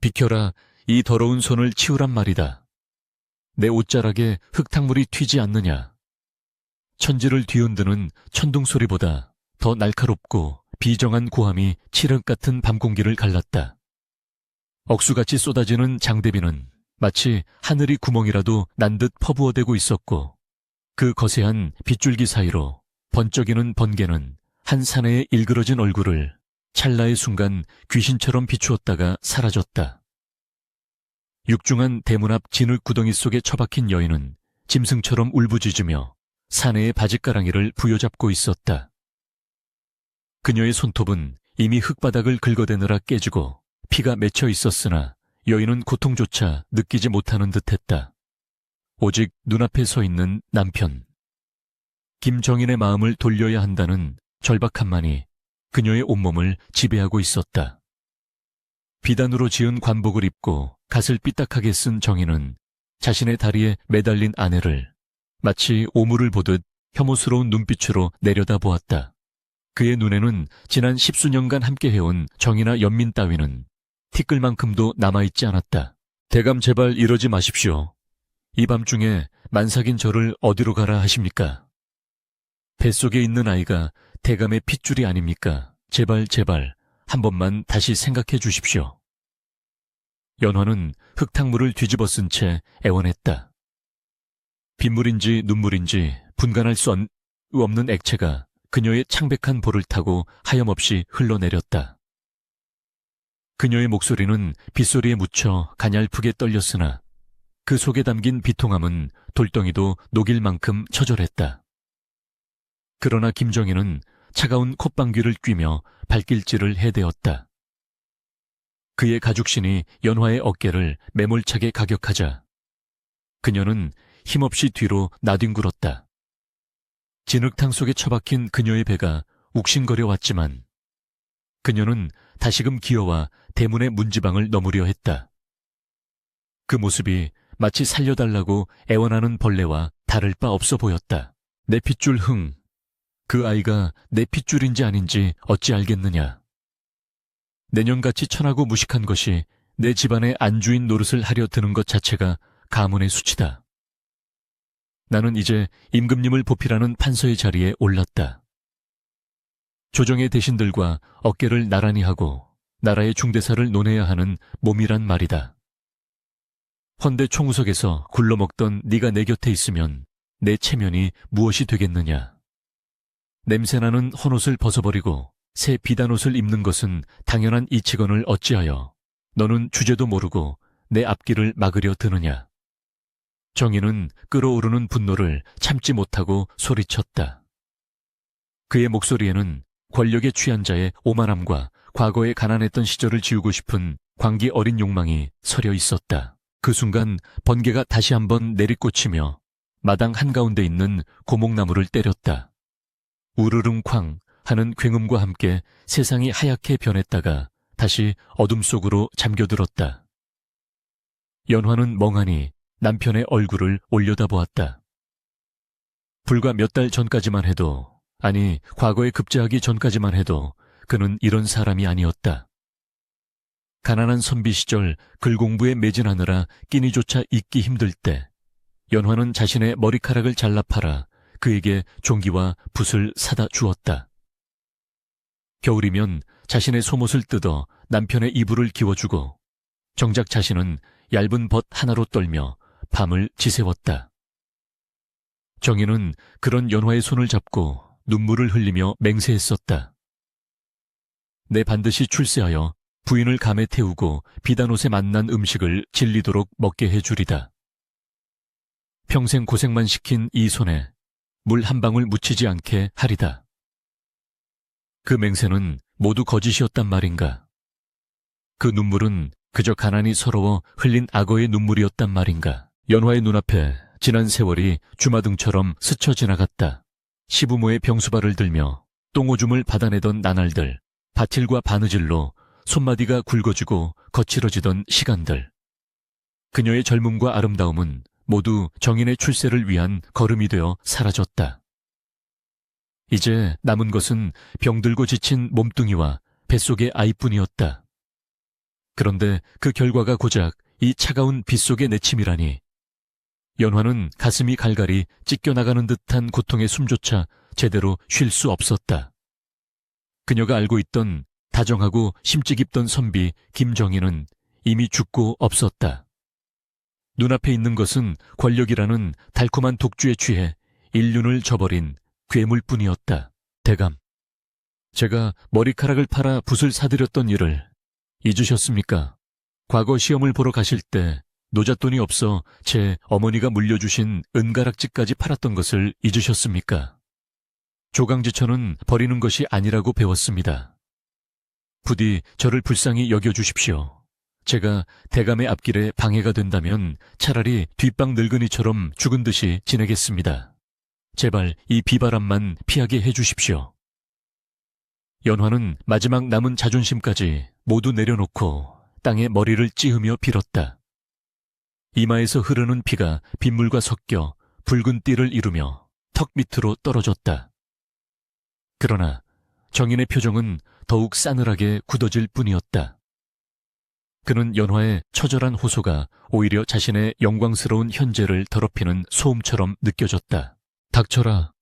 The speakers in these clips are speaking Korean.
비켜라, 이 더러운 손을 치우란 말이다. 내 옷자락에 흙탕물이 튀지 않느냐. 천지를 뒤흔드는 천둥 소리보다 더 날카롭고 비정한 고함이 칠흑 같은 밤 공기를 갈랐다. 억수같이 쏟아지는 장대비는 마치 하늘이 구멍이라도 난 듯 퍼부어대고 있었고, 그 거세한 빗줄기 사이로 번쩍이는 번개는 한 사내의 일그러진 얼굴을 찰나의 순간 귀신처럼 비추었다가 사라졌다. 육중한 대문 앞 진흙 구덩이 속에 처박힌 여인은 짐승처럼 울부짖으며 사내의 바짓가랑이를 부여잡고 있었다. 그녀의 손톱은 이미 흙바닥을 긁어대느라 깨지고 피가 맺혀 있었으나 여인은 고통조차 느끼지 못하는 듯했다. 오직 눈앞에 서 있는 남편. 김정인의 마음을 돌려야 한다는 절박함만이 그녀의 온몸을 지배하고 있었다. 비단으로 지은 관복을 입고 갓을 삐딱하게 쓴 정인은 자신의 다리에 매달린 아내를 마치 오물을 보듯 혐오스러운 눈빛으로 내려다보았다. 그의 눈에는 지난 10수년간 함께해온 정이나 연민 따위는 티끌만큼도 남아있지 않았다. 대감 제발 이러지 마십시오. 이 밤중에 만삭인 저를 어디로 가라 하십니까? 뱃속에 있는 아이가 대감의 핏줄이 아닙니까? 제발 한 번만 다시 생각해 주십시오. 연화는 흙탕물을 뒤집어 쓴 채 애원했다. 빗물인지 눈물인지 분간할 수 없는 액체가 그녀의 창백한 볼을 타고 하염없이 흘러내렸다. 그녀의 목소리는 빗소리에 묻혀 가냘프게 떨렸으나 그 속에 담긴 비통함은 돌덩이도 녹일 만큼 처절했다. 그러나 김정희는 차가운 콧방귀를 뀌며 발길질을 해대었다. 그의 가죽신이 연화의 어깨를 매몰차게 가격하자 그녀는 힘없이 뒤로 나뒹굴었다. 진흙탕 속에 처박힌 그녀의 배가 욱신거려 왔지만 그녀는 다시금 기어와 대문의 문지방을 넘으려 했다. 그 모습이 마치 살려달라고 애원하는 벌레와 다를 바 없어 보였다. 내 핏줄 흥, 그 아이가 내 핏줄인지 아닌지 어찌 알겠느냐. 내년같이 천하고 무식한 것이 내 집안의 안주인 노릇을 하려 드는 것 자체가 가문의 수치다. 나는 이제 임금님을 보필하는 판서의 자리에 올랐다. 조정의 대신들과 어깨를 나란히 하고 나라의 중대사를 논해야 하는 몸이란 말이다. 헌데 총우석에서 굴러먹던 네가 내 곁에 있으면 내 체면이 무엇이 되겠느냐. 냄새나는 헌옷을 벗어버리고 새 비단옷을 입는 것은 당연한 이치건을 어찌하여 너는 주제도 모르고 내 앞길을 막으려 드느냐. 정의는 끓어오르는 분노를 참지 못하고 소리쳤다. 그의 목소리에는 권력에 취한 자의 오만함과 과거에 가난했던 시절을 지우고 싶은 광기 어린 욕망이 서려 있었다. 그 순간 번개가 다시 한번 내리꽂히며 마당 한가운데 있는 고목나무를 때렸다. 우르릉쾅 하는 굉음과 함께 세상이 하얗게 변했다가 다시 어둠 속으로 잠겨들었다. 연화는 멍하니 남편의 얼굴을 올려다보았다. 불과 몇 달 전까지만 해도, 아니 과거에 급제하기 전까지만 해도 그는 이런 사람이 아니었다. 가난한 선비 시절 글 공부에 매진하느라 끼니조차 잊기 힘들 때 연화는 자신의 머리카락을 잘라 팔아 그에게 종기와 붓을 사다 주었다. 겨울이면 자신의 속옷을 뜯어 남편의 이불을 기워주고 정작 자신은 얇은 벗 하나로 떨며 밤을 지새웠다. 정희는 그런 연화의 손을 잡고 눈물을 흘리며 맹세했었다. 내 반드시 출세하여 부인을 감에 태우고 비단옷에 만난 음식을 질리도록 먹게 해주리다. 평생 고생만 시킨 이 손에 물 한 방울 묻히지 않게 하리다. 그 맹세는 모두 거짓이었단 말인가? 그 눈물은 그저 가난이 서러워 흘린 악어의 눈물이었단 말인가? 연화의 눈앞에 지난 세월이 주마등처럼 스쳐 지나갔다. 시부모의 병수발을 들며 똥오줌을 받아내던 나날들, 바틸과 바느질로 손마디가 굵어지고 거칠어지던 시간들. 그녀의 젊음과 아름다움은 모두 정인의 출세를 위한 걸음이 되어 사라졌다. 이제 남은 것은 병들고 지친 몸뚱이와 뱃속의 아이뿐이었다. 그런데 그 결과가 고작 이 차가운 빗속의 내침이라니. 연화는 가슴이 갈갈이 찢겨나가는 듯한 고통의 숨조차 제대로 쉴 수 없었다. 그녀가 알고 있던 다정하고 심지 깊던 선비 김정희는 이미 죽고 없었다. 눈앞에 있는 것은 권력이라는 달콤한 독주에 취해 인륜을 저버린 괴물뿐이었다. 대감, 제가 머리카락을 팔아 붓을 사드렸던 일을 잊으셨습니까? 과거 시험을 보러 가실 때 노잣돈이 없어 제 어머니가 물려주신 은가락지까지 팔았던 것을 잊으셨습니까? 조강지천은 버리는 것이 아니라고 배웠습니다. 부디 저를 불쌍히 여겨주십시오. 제가 대감의 앞길에 방해가 된다면 차라리 뒷방 늙은이처럼 죽은 듯이 지내겠습니다. 제발 이 비바람만 피하게 해주십시오. 연화는 마지막 남은 자존심까지 모두 내려놓고 땅에 머리를 찌으며 빌었다. 이마에서 흐르는 피가 빗물과 섞여 붉은 띠를 이루며 턱 밑으로 떨어졌다. 그러나 정인의 표정은 더욱 싸늘하게 굳어질 뿐이었다. 그는 연화의 처절한 호소가 오히려 자신의 영광스러운 현재를 더럽히는 소음처럼 느껴졌다. 닥쳐라.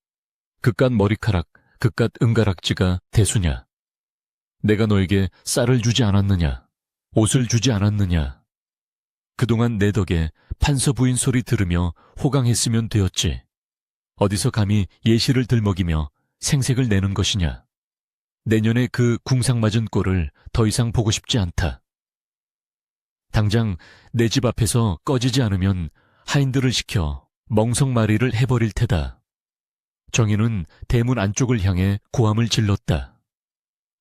그깟 머리카락, 그깟 은가락지가 대수냐. 내가 너에게 쌀을 주지 않았느냐. 옷을 주지 않았느냐. 그동안 내 덕에 판서 부인 소리 들으며 호강했으면 되었지. 어디서 감히 예시를 들먹이며 생색을 내는 것이냐. 내년에 그 궁상맞은 꼴을 더 이상 보고 싶지 않다. 당장 내 집 앞에서 꺼지지 않으면 하인들을 시켜 멍석마리를 해버릴 테다. 정희는 대문 안쪽을 향해 고함을 질렀다.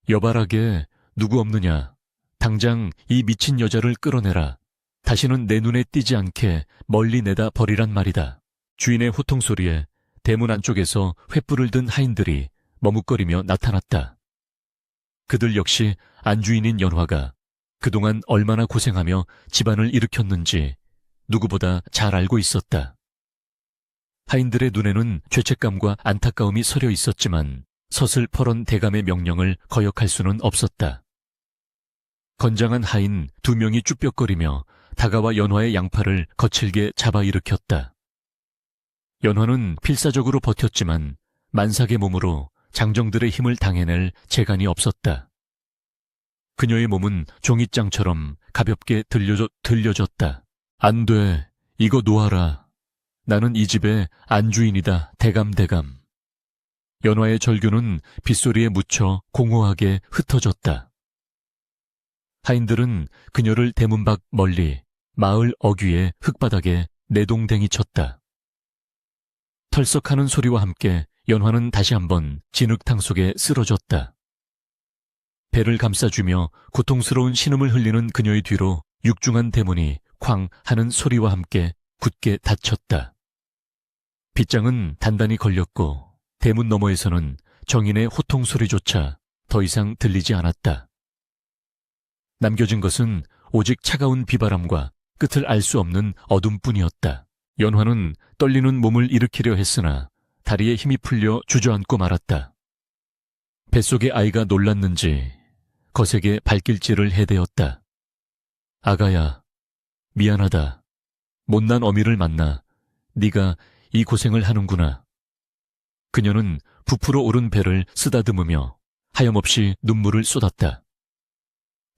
여발하게 누구 없느냐. 당장 이 미친 여자를 끌어내라. 다시는 내 눈에 띄지 않게 멀리 내다 버리란 말이다. 주인의 호통소리에 대문 안쪽에서 횃불을 든 하인들이 머뭇거리며 나타났다. 그들 역시 안주인인 연화가 그동안 얼마나 고생하며 집안을 일으켰는지 누구보다 잘 알고 있었다. 하인들의 눈에는 죄책감과 안타까움이 서려 있었지만 서슬퍼런 대감의 명령을 거역할 수는 없었다. 건장한 하인 2명이 쭈뼛거리며 다가와 연화의 양팔을 거칠게 잡아 일으켰다. 연화는 필사적으로 버텼지만 만삭의 몸으로 장정들의 힘을 당해낼 재간이 없었다. 그녀의 몸은 종잇장처럼 가볍게 들려졌다. 안 돼. 이거 놓아라. 나는 이 집의 안주인이다. 대감. 연화의 절규는 빗소리에 묻혀 공허하게 흩어졌다. 하인들은 그녀를 대문 밖 멀리 마을 어귀의 흙바닥에 내동댕이 쳤다. 털썩하는 소리와 함께 연화는 다시 한번 진흙탕 속에 쓰러졌다. 배를 감싸주며 고통스러운 신음을 흘리는 그녀의 뒤로 육중한 대문이 쾅 하는 소리와 함께 굳게 닫혔다. 빗장은 단단히 걸렸고 대문 너머에서는 정인의 호통 소리조차 더 이상 들리지 않았다. 남겨진 것은 오직 차가운 비바람과 끝을 알 수 없는 어둠뿐이었다. 연화는 떨리는 몸을 일으키려 했으나 다리에 힘이 풀려 주저앉고 말았다. 뱃속의 아이가 놀랐는지 거세게 발길질을 해대었다. 아가야, 미안하다. 못난 어미를 만나 네가 이 고생을 하는구나. 그녀는 부풀어 오른 배를 쓰다듬으며 하염없이 눈물을 쏟았다.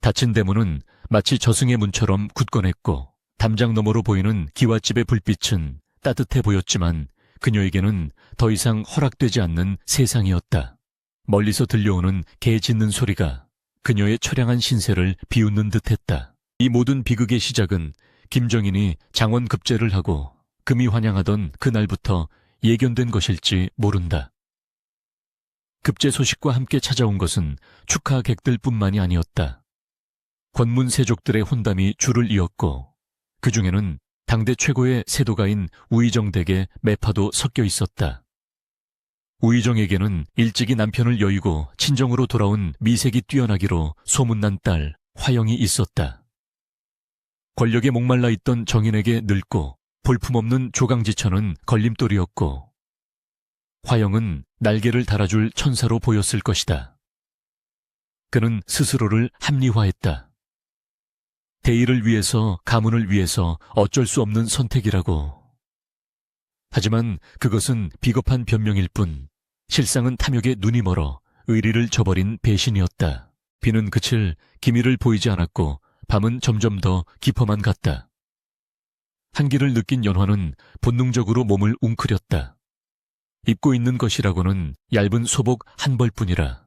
닫힌 대문은 마치 저승의 문처럼 굳건했고 담장 너머로 보이는 기와집의 불빛은 따뜻해 보였지만 그녀에게는 더 이상 허락되지 않는 세상이었다. 멀리서 들려오는 개 짖는 소리가 그녀의 처량한 신세를 비웃는 듯했다. 이 모든 비극의 시작은 김정인이 장원급제를 하고 금이 환영하던 그날부터 예견된 것일지 모른다. 급제 소식과 함께 찾아온 것은 축하객들뿐만이 아니었다. 권문세족들의 혼담이 줄을 이었고 그 중에는 당대 최고의 세도가인 우의정 댁의 매파도 섞여 있었다. 우의정에게는 일찍이 남편을 여의고 친정으로 돌아온 미색이 뛰어나기로 소문난 딸 화영이 있었다. 권력에 목말라 있던 정인에게 늙고 볼품없는 조강지천은 걸림돌이었고 화영은 날개를 달아줄 천사로 보였을 것이다. 그는 스스로를 합리화했다. 대의를 위해서, 가문을 위해서 어쩔 수 없는 선택이라고. 하지만 그것은 비겁한 변명일 뿐 실상은 탐욕에 눈이 멀어 의리를 저버린 배신이었다. 비는 그칠 기미를 보이지 않았고 밤은 점점 더 깊어만 갔다. 한기를 느낀 연화는 본능적으로 몸을 웅크렸다. 입고 있는 것이라고는 얇은 소복 한 벌뿐이라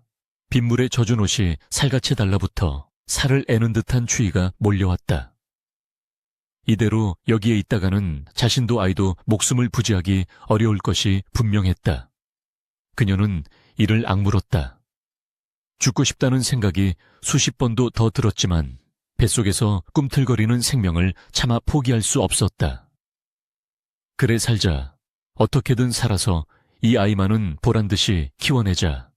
빗물에 젖은 옷이 살같이 달라붙어 살을 애는 듯한 추위가 몰려왔다. 이대로 여기에 있다가는 자신도 아이도 목숨을 부지하기 어려울 것이 분명했다. 그녀는 이를 악물었다. 죽고 싶다는 생각이 수십 번도 더 들었지만 뱃속에서 꿈틀거리는 생명을 차마 포기할 수 없었다. 그래 살자. 어떻게든 살아서 이 아이만은 보란듯이 키워내자.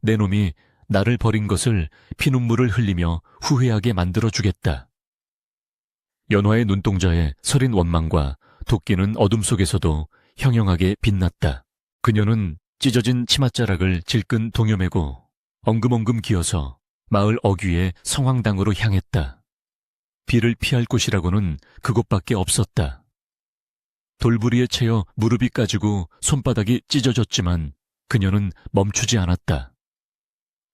내 놈이 나를 버린 것을 피눈물을 흘리며 후회하게 만들어주겠다. 연화의 눈동자에 서린 원망과 도끼는 어둠 속에서도 형형하게 빛났다. 그녀는 찢어진 치맛자락을 질끈 동여매고 엉금엉금 기어서 마을 어귀의 성황당으로 향했다. 비를 피할 곳이라고는 그곳밖에 없었다. 돌부리에 채여 무릎이 까지고 손바닥이 찢어졌지만 그녀는 멈추지 않았다.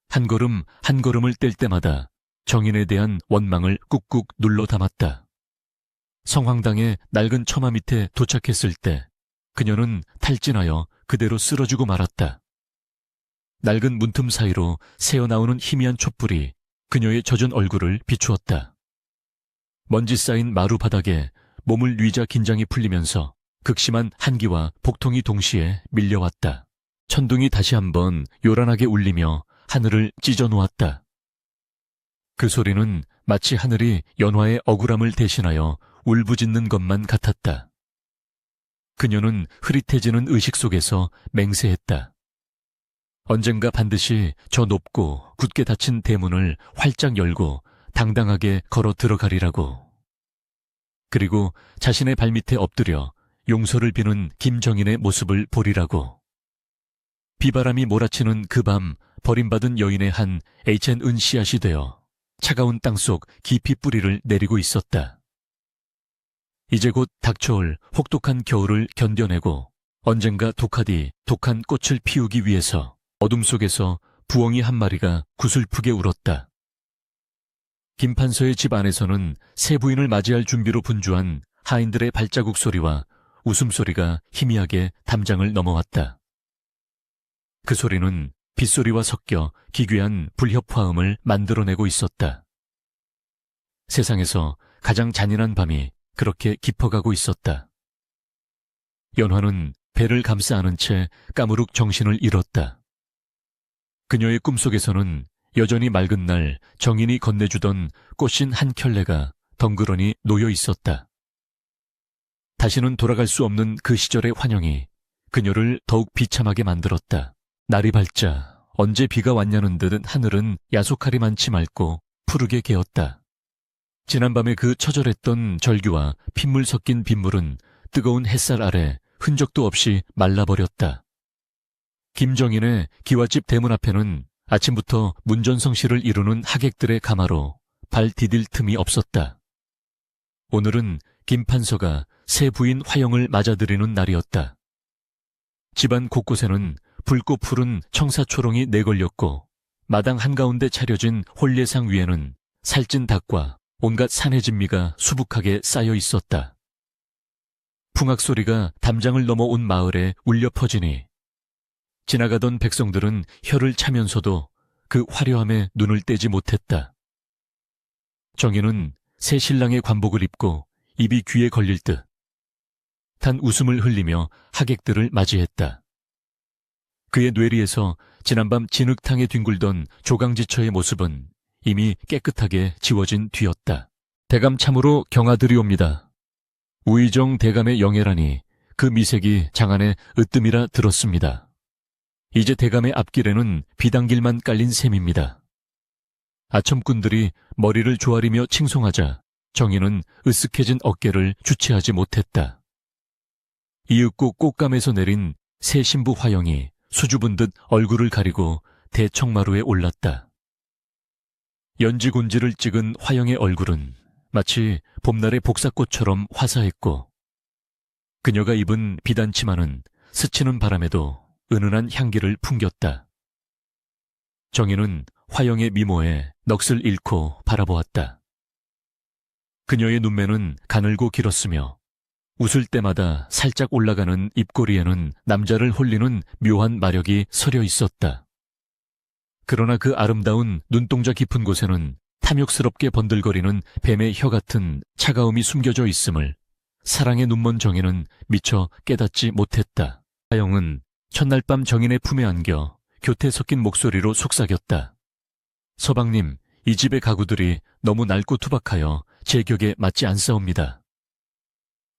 한 걸음 한 걸음을 뗄 때마다 정인에 대한 원망을 꾹꾹 눌러 담았다. 성황당의 낡은 처마 밑에 도착했을 때 그녀는 탈진하여 그대로 쓰러지고 말았다. 낡은 문틈 사이로 새어나오는 희미한 촛불이 그녀의 젖은 얼굴을 비추었다. 먼지 쌓인 마루 바닥에 몸을 뉘자 긴장이 풀리면서 극심한 한기와 복통이 동시에 밀려왔다. 천둥이 다시 한번 요란하게 울리며 하늘을 찢어 놓았다. 그 소리는 마치 하늘이 연화의 억울함을 대신하여 울부짖는 것만 같았다. 그녀는 흐릿해지는 의식 속에서 맹세했다. 언젠가 반드시 저 높고 굳게 닫힌 대문을 활짝 열고 당당하게 걸어 들어가리라고. 그리고 자신의 발밑에 엎드려 용서를 비는 김정인의 모습을 보리라고. 비바람이 몰아치는 그 밤 버림받은 여인의 한 HN 씨앗이 되어 차가운 땅속 깊이 뿌리를 내리고 있었다. 이제 곧 닥쳐올 혹독한 겨울을 견뎌내고 언젠가 독하디 독한 꽃을 피우기 위해서 어둠 속에서 부엉이 한 마리가 구슬프게 울었다. 김판서의 집 안에서는 새 부인을 맞이할 준비로 분주한 하인들의 발자국 소리와 웃음소리가 희미하게 담장을 넘어왔다. 그 소리는 빗소리와 섞여 기괴한 불협화음을 만들어내고 있었다. 세상에서 가장 잔인한 밤이 그렇게 깊어가고 있었다. 연화는 배를 감싸 안은 채 까무룩 정신을 잃었다. 그녀의 꿈속에서는 여전히 맑은 날 정인이 건네주던 꽃신 한 켤레가 덩그러니 놓여 있었다. 다시는 돌아갈 수 없는 그 시절의 환영이 그녀를 더욱 비참하게 만들었다. 날이 밝자 언제 비가 왔냐는 듯 하늘은 야속하리 많지 맑고 푸르게 개었다. 지난밤의 그 처절했던 절규와 핏물 섞인 빗물은 뜨거운 햇살 아래 흔적도 없이 말라버렸다. 김정인의 기와집 대문 앞에는 아침부터 문전성시를 이루는 하객들의 가마로 발 디딜 틈이 없었다. 오늘은 김판서가 새 부인 화영을 맞아들이는 날이었다. 집안 곳곳에는 붉고 푸른 청사초롱이 내걸렸고 마당 한가운데 차려진 홀례상 위에는 살찐 닭과 온갖 산의 진미가 수북하게 쌓여 있었다. 풍악 소리가 담장을 넘어 온 마을에 울려 퍼지니 지나가던 백성들은 혀를 차면서도 그 화려함에 눈을 떼지 못했다. 정희는 새 신랑의 관복을 입고 입이 귀에 걸릴 듯 단 웃음을 흘리며 하객들을 맞이했다. 그의 뇌리에서 지난밤 진흙탕에 뒹굴던 조강지처의 모습은 이미 깨끗하게 지워진 뒤였다. 대감 참으로 경아드리옵니다. 우의정 대감의 영예라니 그 미색이 장안에 으뜸이라 들었습니다. 이제 대감의 앞길에는 비단길만 깔린 셈입니다. 아첨꾼들이 머리를 조아리며 칭송하자 정희는 으쓱해진 어깨를 주체하지 못했다. 이윽고 꽃감에서 내린 새 신부 화영이 수줍은 듯 얼굴을 가리고 대청마루에 올랐다. 연지곤지를 찍은 화영의 얼굴은 마치 봄날의 복사꽃처럼 화사했고 그녀가 입은 비단치마는 스치는 바람에도 은은한 향기를 풍겼다. 정희는 화영의 미모에 넋을 잃고 바라보았다. 그녀의 눈매는 가늘고 길었으며 웃을 때마다 살짝 올라가는 입꼬리에는 남자를 홀리는 묘한 마력이 서려 있었다. 그러나 그 아름다운 눈동자 깊은 곳에는 탐욕스럽게 번들거리는 뱀의 혀 같은 차가움이 숨겨져 있음을 사랑의 눈먼 정희는 미처 깨닫지 못했다. 화영은 첫날 밤 정인의 품에 안겨 교태 섞인 목소리로 속삭였다. 서방님, 이 집의 가구들이 너무 낡고 투박하여 제 격에 맞지 않사옵니다.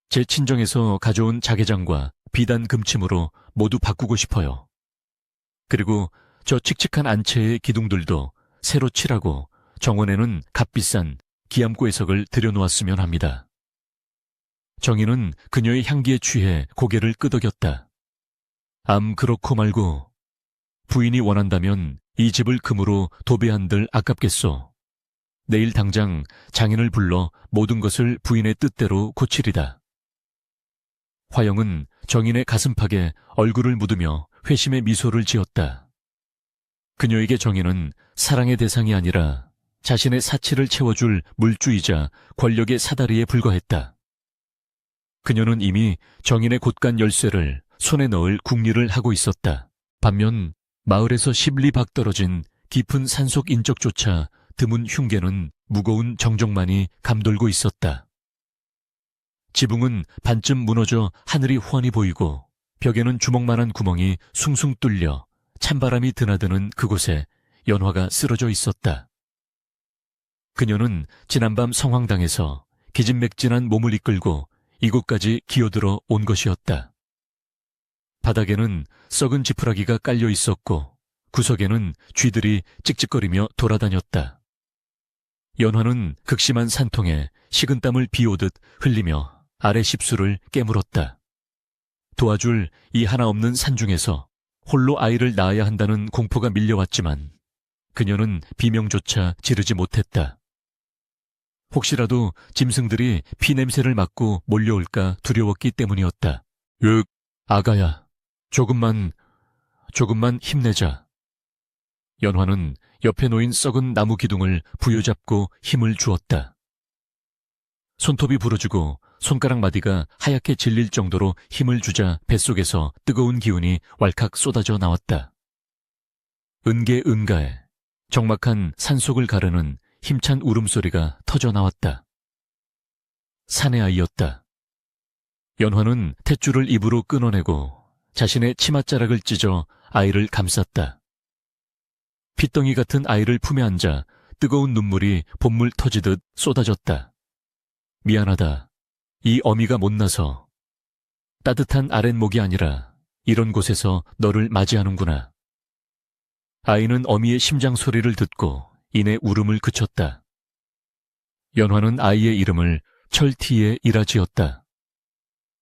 제 친정에서 가져온 자개장과 비단 금침으로 모두 바꾸고 싶어요. 그리고 저 칙칙한 안채의 기둥들도 새로 칠하고 정원에는 값비싼 기암고해석을 들여놓았으면 합니다. 정희는 그녀의 향기에 취해 고개를 끄덕였다. 그렇고 말고 부인이 원한다면 이 집을 금으로 도배한들 아깝겠소. 내일 당장 장인을 불러 모든 것을 부인의 뜻대로 고치리다. 화영은 정인의 가슴팍에 얼굴을 묻으며 회심의 미소를 지었다. 그녀에게 정인은 사랑의 대상이 아니라 자신의 사치를 채워줄 물주이자 권력의 사다리에 불과했다. 그녀는 이미 정인의 곳간 열쇠를 손에 넣을 궁리를 하고 있었다. 반면 마을에서 10리 밖 떨어진 깊은 산속 인적조차 드문 흉계는 무거운 정적만이 감돌고 있었다. 지붕은 반쯤 무너져 하늘이 훤히 보이고 벽에는 주먹만한 구멍이 숭숭 뚫려 찬바람이 드나드는 그곳에 연화가 쓰러져 있었다. 그녀는 지난밤 성황당에서 기진맥진한 몸을 이끌고 이곳까지 기어들어 온 것이었다. 바닥에는 썩은 지푸라기가 깔려 있었고 구석에는 쥐들이 찍찍거리며 돌아다녔다. 연화는 극심한 산통에 식은땀을 비오듯 흘리며 아래 십수를 깨물었다. 도와줄 이 하나 없는 산중에서 홀로 아이를 낳아야 한다는 공포가 밀려왔지만 그녀는 비명조차 지르지 못했다. 혹시라도 짐승들이 피냄새를 맡고 몰려올까 두려웠기 때문이었다. 아가야, 조금만 힘내자. 연화는 옆에 놓인 썩은 나무 기둥을 부여잡고 힘을 주었다. 손톱이 부러지고 손가락 마디가 하얗게 질릴 정도로 힘을 주자 뱃속에서 뜨거운 기운이 왈칵 쏟아져 나왔다. 은가에 적막한 산속을 가르는 힘찬 울음소리가 터져 나왔다. 사내 아이였다. 연화는 탯줄을 입으로 끊어내고 자신의 치맛자락을 찢어 아이를 감쌌다. 핏덩이 같은 아이를 품에 앉아 뜨거운 눈물이 봇물 터지듯 쏟아졌다. 미안하다. 이 어미가 못나서 따뜻한 아랫목이 아니라 이런 곳에서 너를 맞이하는구나. 아이는 어미의 심장 소리를 듣고 이내 울음을 그쳤다. 연화는 아이의 이름을 철티에 이라 지었다.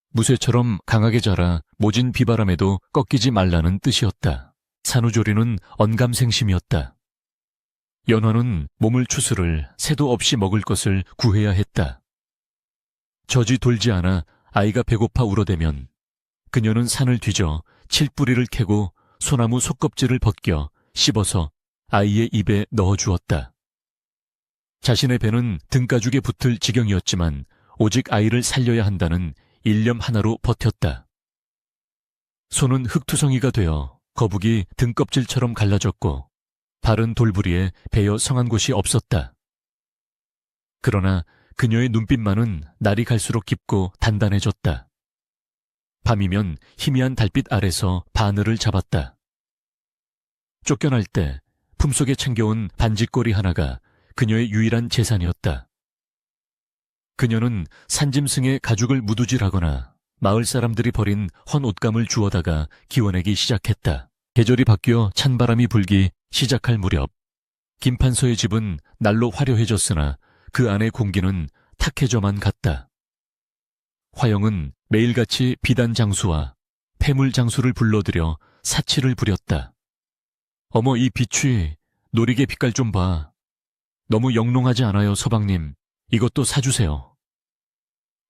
무쇠처럼 강하게 자라 모진 비바람에도 꺾이지 말라는 뜻이었다. 산후조리는 언감생심이었다. 연화는 몸을 추스를 새도 없이 먹을 것을 구해야 했다. 젖이 돌지 않아 아이가 배고파 울어대면 그녀는 산을 뒤져 칠뿌리를 캐고 소나무 속껍질을 벗겨 씹어서 아이의 입에 넣어주었다. 자신의 배는 등가죽에 붙을 지경이었지만 오직 아이를 살려야 한다는 일념 하나로 버텼다. 손은 흙투성이가 되어 거북이 등껍질처럼 갈라졌고 발은 돌부리에 베어 성한 곳이 없었다. 그러나 그녀의 눈빛만은 날이 갈수록 깊고 단단해졌다. 밤이면 희미한 달빛 아래서 바늘을 잡았다. 쫓겨날 때 품속에 챙겨온 반지꼬리 하나가 그녀의 유일한 재산이었다. 그녀는 산짐승의 가죽을 무두질하거나 마을 사람들이 버린 헌 옷감을 주워다가 기워내기 시작했다. 계절이 바뀌어 찬바람이 불기 시작할 무렵 김판서의 집은 날로 화려해졌으나 그 안의 공기는 탁해져만 갔다. 화영은 매일같이 비단 장수와 폐물 장수를 불러들여 사치를 부렸다. 어머, 이 비취, 노리개 빛깔 좀 봐. 너무 영롱하지 않아요, 서방님. 이것도 사주세요.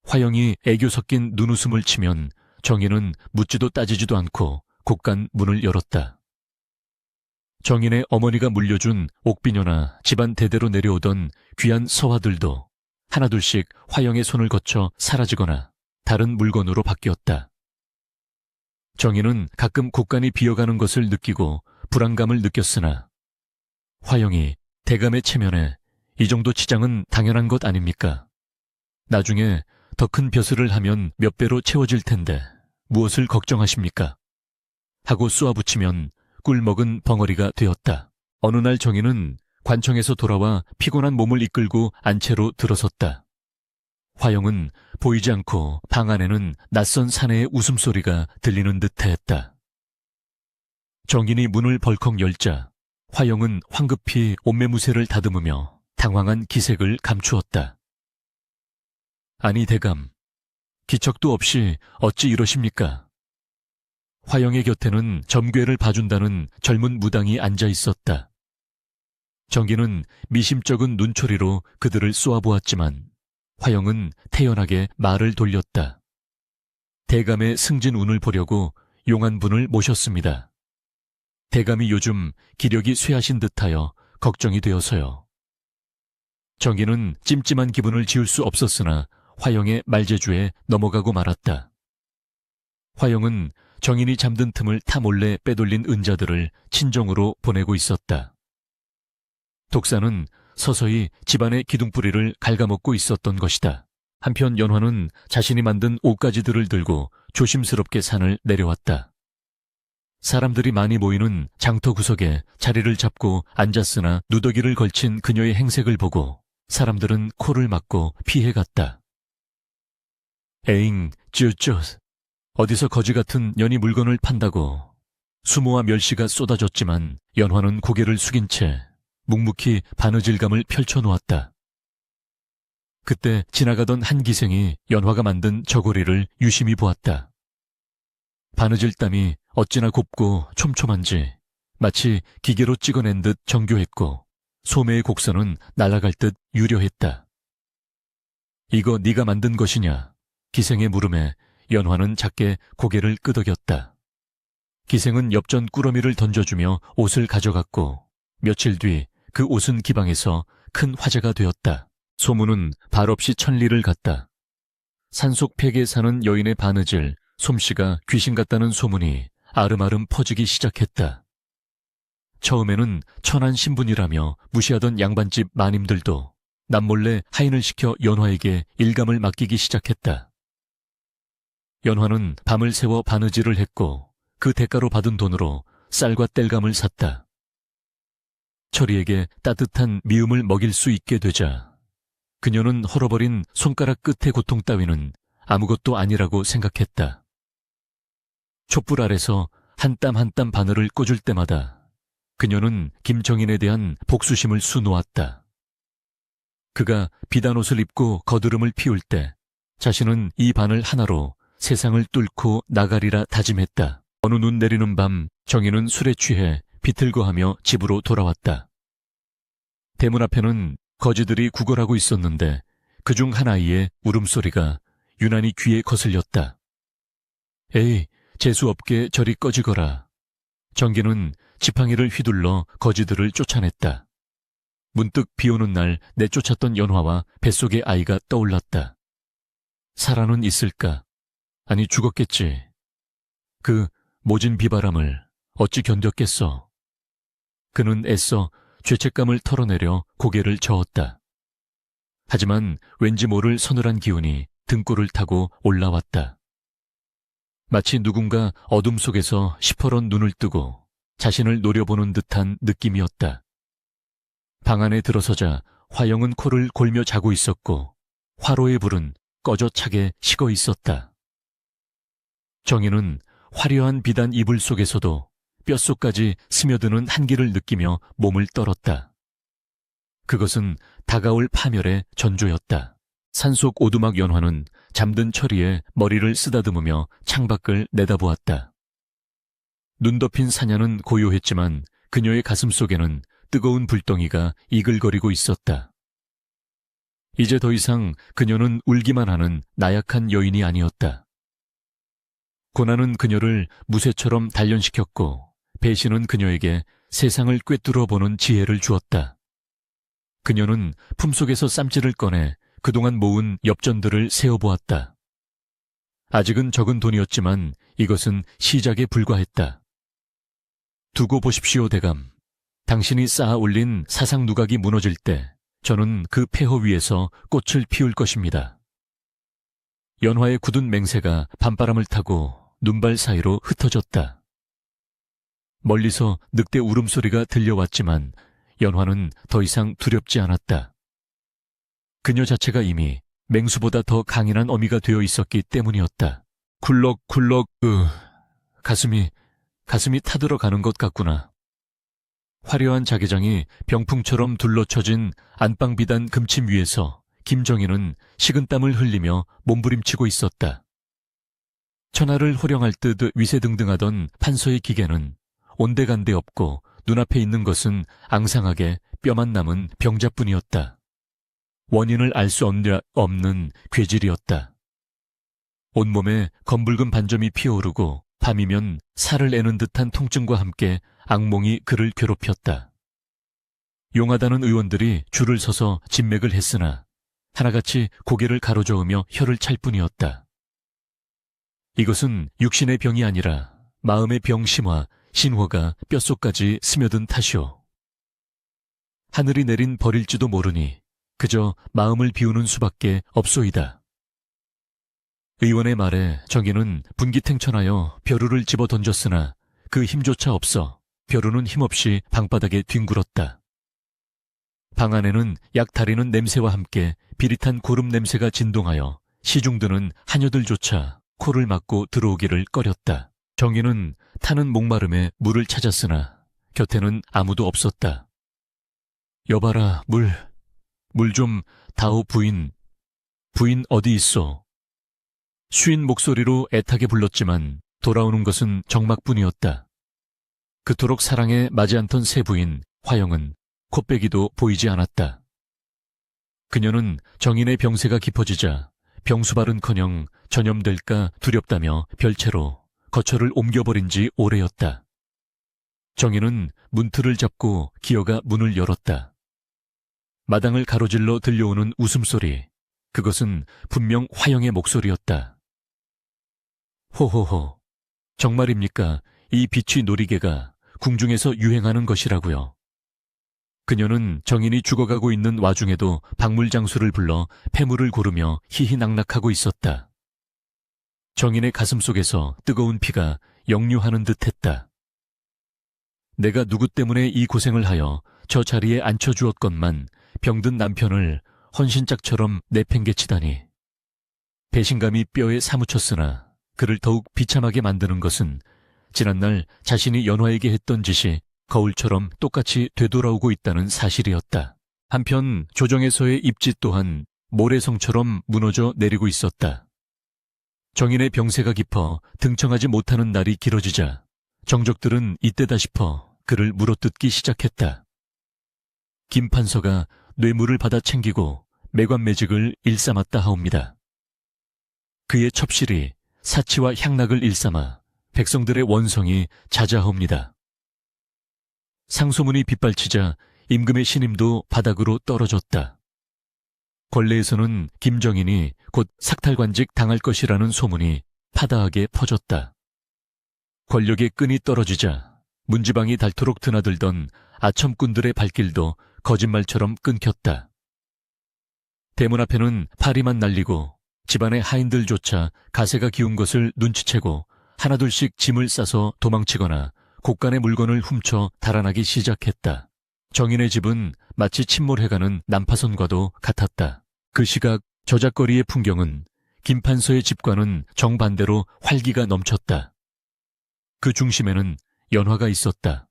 화영이 애교 섞인 눈웃음을 치면 정인은 묻지도 따지지도 않고 곡간 문을 열었다. 정인의 어머니가 물려준 옥비녀나 집안 대대로 내려오던 귀한 서화들도 하나둘씩 화영의 손을 거쳐 사라지거나 다른 물건으로 바뀌었다. 정인은 가끔 곡간이 비어가는 것을 느끼고 불안감을 느꼈으나 화영이 대감의 체면에 이 정도 치장은 당연한 것 아닙니까? 나중에 더 큰 벼슬을 하면 몇 배로 채워질 텐데 무엇을 걱정하십니까? 하고 쏘아붙이면 꿀먹은 벙어리가 되었다. 어느 날 정인은 관청에서 돌아와 피곤한 몸을 이끌고 안채로 들어섰다. 화영은 보이지 않고 방 안에는 낯선 사내의 웃음소리가 들리는 듯했다. 정인이 문을 벌컥 열자 화영은 황급히 옷매무새를 다듬으며 당황한 기색을 감추었다. 아니 대감, 기척도 없이 어찌 이러십니까? 화영의 곁에는 점괘를 봐준다는 젊은 무당이 앉아 있었다. 정기는 미심쩍은 눈초리로 그들을 쏘아보았지만 화영은 태연하게 말을 돌렸다. 대감의 승진 운을 보려고 용한분을 모셨습니다. 대감이 요즘 기력이 쇠하신 듯하여 걱정이 되어서요. 정기는 찜찜한 기분을 지울 수 없었으나 화영의 말재주에 넘어가고 말았다. 화영은 정인이 잠든 틈을 타몰래 빼돌린 은자들을 친정으로 보내고 있었다. 독사는 서서히 집안의 기둥뿌리를 갉아먹고 있었던 것이다. 한편 연화는 자신이 만든 옷가지들을 들고 조심스럽게 산을 내려왔다. 사람들이 많이 모이는 장터 구석에 자리를 잡고 앉았으나 누더기를 걸친 그녀의 행색을 보고 사람들은 코를 막고 피해갔다. 에잉, 쭈쭈, 어디서 거지 같은 년이 물건을 판다고. 수모와 멸시가 쏟아졌지만 연화는 고개를 숙인 채 묵묵히 바느질감을 펼쳐놓았다. 그때 지나가던 한 기생이 연화가 만든 저고리를 유심히 보았다. 바느질 땀이 어찌나 곱고 촘촘한지 마치 기계로 찍어낸 듯 정교했고 소매의 곡선은 날아갈 듯 유려했다. 이거 네가 만든 것이냐? 기생의 물음에 연화는 작게 고개를 끄덕였다. 기생은 엽전 꾸러미를 던져주며 옷을 가져갔고 며칠 뒤 그 옷은 기방에서 큰 화제가 되었다. 소문은 발없이 천리를 갔다. 산속 폐계에 사는 여인의 바느질, 솜씨가 귀신 같다는 소문이 아름아름 퍼지기 시작했다. 처음에는 천한 신분이라며 무시하던 양반집 마님들도 남몰래 하인을 시켜 연화에게 일감을 맡기기 시작했다. 연화는 밤을 새워 바느질을 했고 그 대가로 받은 돈으로 쌀과 땔감을 샀다. 철이에게 따뜻한 미움을 먹일 수 있게 되자 그녀는 헐어버린 손가락 끝의 고통 따위는 아무것도 아니라고 생각했다. 촛불 아래서 한 땀 한 땀 바늘을 꽂을 때마다 그녀는 김정인에 대한 복수심을 수놓았다. 그가 비단 옷을 입고 거드름을 피울 때 자신은 이 바늘 하나로 세상을 뚫고 나가리라 다짐했다. 어느 눈 내리는 밤 정인은 술에 취해 비틀거하며 집으로 돌아왔다. 대문 앞에는 거지들이 구걸하고 있었는데 그중 한 아이의 울음소리가 유난히 귀에 거슬렸다. 에이, 재수없게 저리 꺼지거라. 정기는 지팡이를 휘둘러 거지들을 쫓아냈다. 문득 비오는 날 내쫓았던 연화와 뱃속의 아이가 떠올랐다. 살아는 있을까? 아니 죽었겠지. 그 모진 비바람을 어찌 견뎠겠어. 그는 애써 죄책감을 털어내려 고개를 저었다. 하지만 왠지 모를 서늘한 기운이 등골을 타고 올라왔다. 마치 누군가 어둠 속에서 시퍼런 눈을 뜨고 자신을 노려보는 듯한 느낌이었다. 방 안에 들어서자 화영은 코를 골며 자고 있었고 화로의 불은 꺼져 차게 식어 있었다. 정희는 화려한 비단 이불 속에서도 뼛속까지 스며드는 한기를 느끼며 몸을 떨었다. 그것은 다가올 파멸의 전조였다. 산속 오두막 연화는 잠든 철이에 머리를 쓰다듬으며 창밖을 내다보았다. 눈 덮인 사냐는 고요했지만 그녀의 가슴 속에는 뜨거운 불덩이가 이글거리고 있었다. 이제 더 이상 그녀는 울기만 하는 나약한 여인이 아니었다. 고난은 그녀를 무쇠처럼 단련시켰고 배신은 그녀에게 세상을 꿰뚫어 보는 지혜를 주었다. 그녀는 품속에서 쌈지를 꺼내 그동안 모은 엽전들을 세어보았다. 아직은 적은 돈이었지만 이것은 시작에 불과했다. 두고 보십시오, 대감. 당신이 쌓아 올린 사상 누각이 무너질 때 저는 그 폐허 위에서 꽃을 피울 것입니다. 연화의 굳은 맹세가 밤바람을 타고 눈발 사이로 흩어졌다. 멀리서 늑대 울음소리가 들려왔지만 연화는 더 이상 두렵지 않았다. 그녀 자체가 이미 맹수보다 더 강인한 어미가 되어 있었기 때문이었다. 굴럭굴럭 가슴이 타들어가는 것 같구나. 화려한 자개장이 병풍처럼 둘러쳐진 안방비단 금침 위에서 김정희는 식은땀을 흘리며 몸부림치고 있었다. 천하를 호령할 듯 위세등등하던 판서의 기계는 온데간데 없고 눈앞에 있는 것은 앙상하게 뼈만 남은 병자뿐이었다. 원인을 알 수 없는 괴질이었다. 온몸에 검붉은 반점이 피어오르고 밤이면 살을 애는 듯한 통증과 함께 악몽이 그를 괴롭혔다. 용하다는 의원들이 줄을 서서 진맥을 했으나 하나같이 고개를 가로저으며 혀를 찰 뿐이었다. 이것은 육신의 병이 아니라 마음의 병심화, 신화가 뼛속까지 스며든 탓이오. 하늘이 내린 벌일지도 모르니 그저 마음을 비우는 수밖에 없소이다. 의원의 말에 정희는 분기탱천하여 벼루를 집어 던졌으나 그 힘조차 없어 벼루는 힘없이 방바닥에 뒹굴었다. 방 안에는 약 다리는 냄새와 함께 비릿한 고름 냄새가 진동하여 시중드는 하녀들조차 코를 막고 들어오기를 꺼렸다. 정희는 타는 목마름에 물을 찾았으나 곁에는 아무도 없었다. 여봐라, 물 좀 다오 부인 어디 있소? 쉬인 목소리로 애타게 불렀지만 돌아오는 것은 정막뿐이었다. 그토록 사랑에 맞지 않던 새 부인 화영은 콧배기도 보이지 않았다. 그녀는 정인의 병세가 깊어지자 병수발은커녕 전염될까 두렵다며 별채로 거처를 옮겨버린 지 오래였다. 정인은 문틀을 잡고 기어가 문을 열었다. 마당을 가로질러 들려오는 웃음소리, 그것은 분명 화영의 목소리였다. 호호호, 정말입니까? 이 비취 놀이개가 궁중에서 유행하는 것이라고요. 그녀는 정인이 죽어가고 있는 와중에도 박물장수를 불러 폐물을 고르며 희희낙낙하고 있었다. 정인의 가슴 속에서 뜨거운 피가 역류하는 듯했다. 내가 누구 때문에 이 고생을 하여 저 자리에 앉혀주었건만 병든 남편을 헌신짝처럼 내팽개치다니. 배신감이 뼈에 사무쳤으나 그를 더욱 비참하게 만드는 것은 지난날 자신이 연화에게 했던 짓이 거울처럼 똑같이 되돌아오고 있다는 사실이었다. 한편 조정에서의 입지 또한 모래성처럼 무너져 내리고 있었다. 정인의 병세가 깊어 등청하지 못하는 날이 길어지자 정적들은 이때다 싶어 그를 물어뜯기 시작했다. 김 판서가 뇌물을 받아 챙기고 매관매직을 일삼았다 하옵니다. 그의 첩실이 사치와 향락을 일삼아 백성들의 원성이 자자하옵니다. 상소문이 빗발치자 임금의 신임도 바닥으로 떨어졌다. 권례에서는 김정인이 곧 삭탈관직 당할 것이라는 소문이 파다하게 퍼졌다. 권력의 끈이 떨어지자 문지방이 닳도록 드나들던 아첨꾼들의 발길도 거짓말처럼 끊겼다. 대문 앞에는 파리만 날리고 집안의 하인들조차 가세가 기운 것을 눈치채고 하나둘씩 짐을 싸서 도망치거나 곳간의 물건을 훔쳐 달아나기 시작했다. 정인의 집은 마치 침몰해가는 난파선과도 같았다. 그 시각 저작거리의 풍경은 김판서의 집과는 정반대로 활기가 넘쳤다. 그 중심에는 연화가 있었다.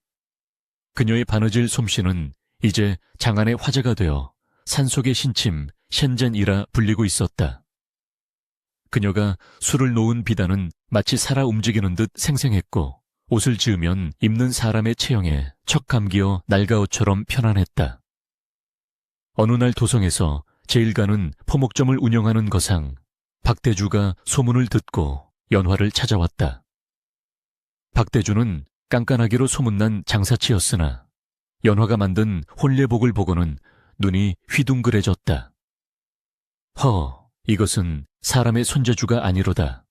그녀의 바느질 솜씨는 이제 장안의 화제가 되어 산속의 신침 셴젠이라 불리고 있었다. 그녀가 술을 놓은 비단은 마치 살아 움직이는 듯 생생했고 옷을 지으면 입는 사람의 체형에 척 감기어 날가옷처럼 편안했다. 어느 날 도성에서 제일가는 포목점을 운영하는 거상 박대주가 소문을 듣고 연화를 찾아왔다. 박대주는 깐깐하기로 소문난 장사치였으나 연화가 만든 혼례복을 보고는 눈이 휘둥그레졌다. 이것은 사람의 손재주가 아니로다.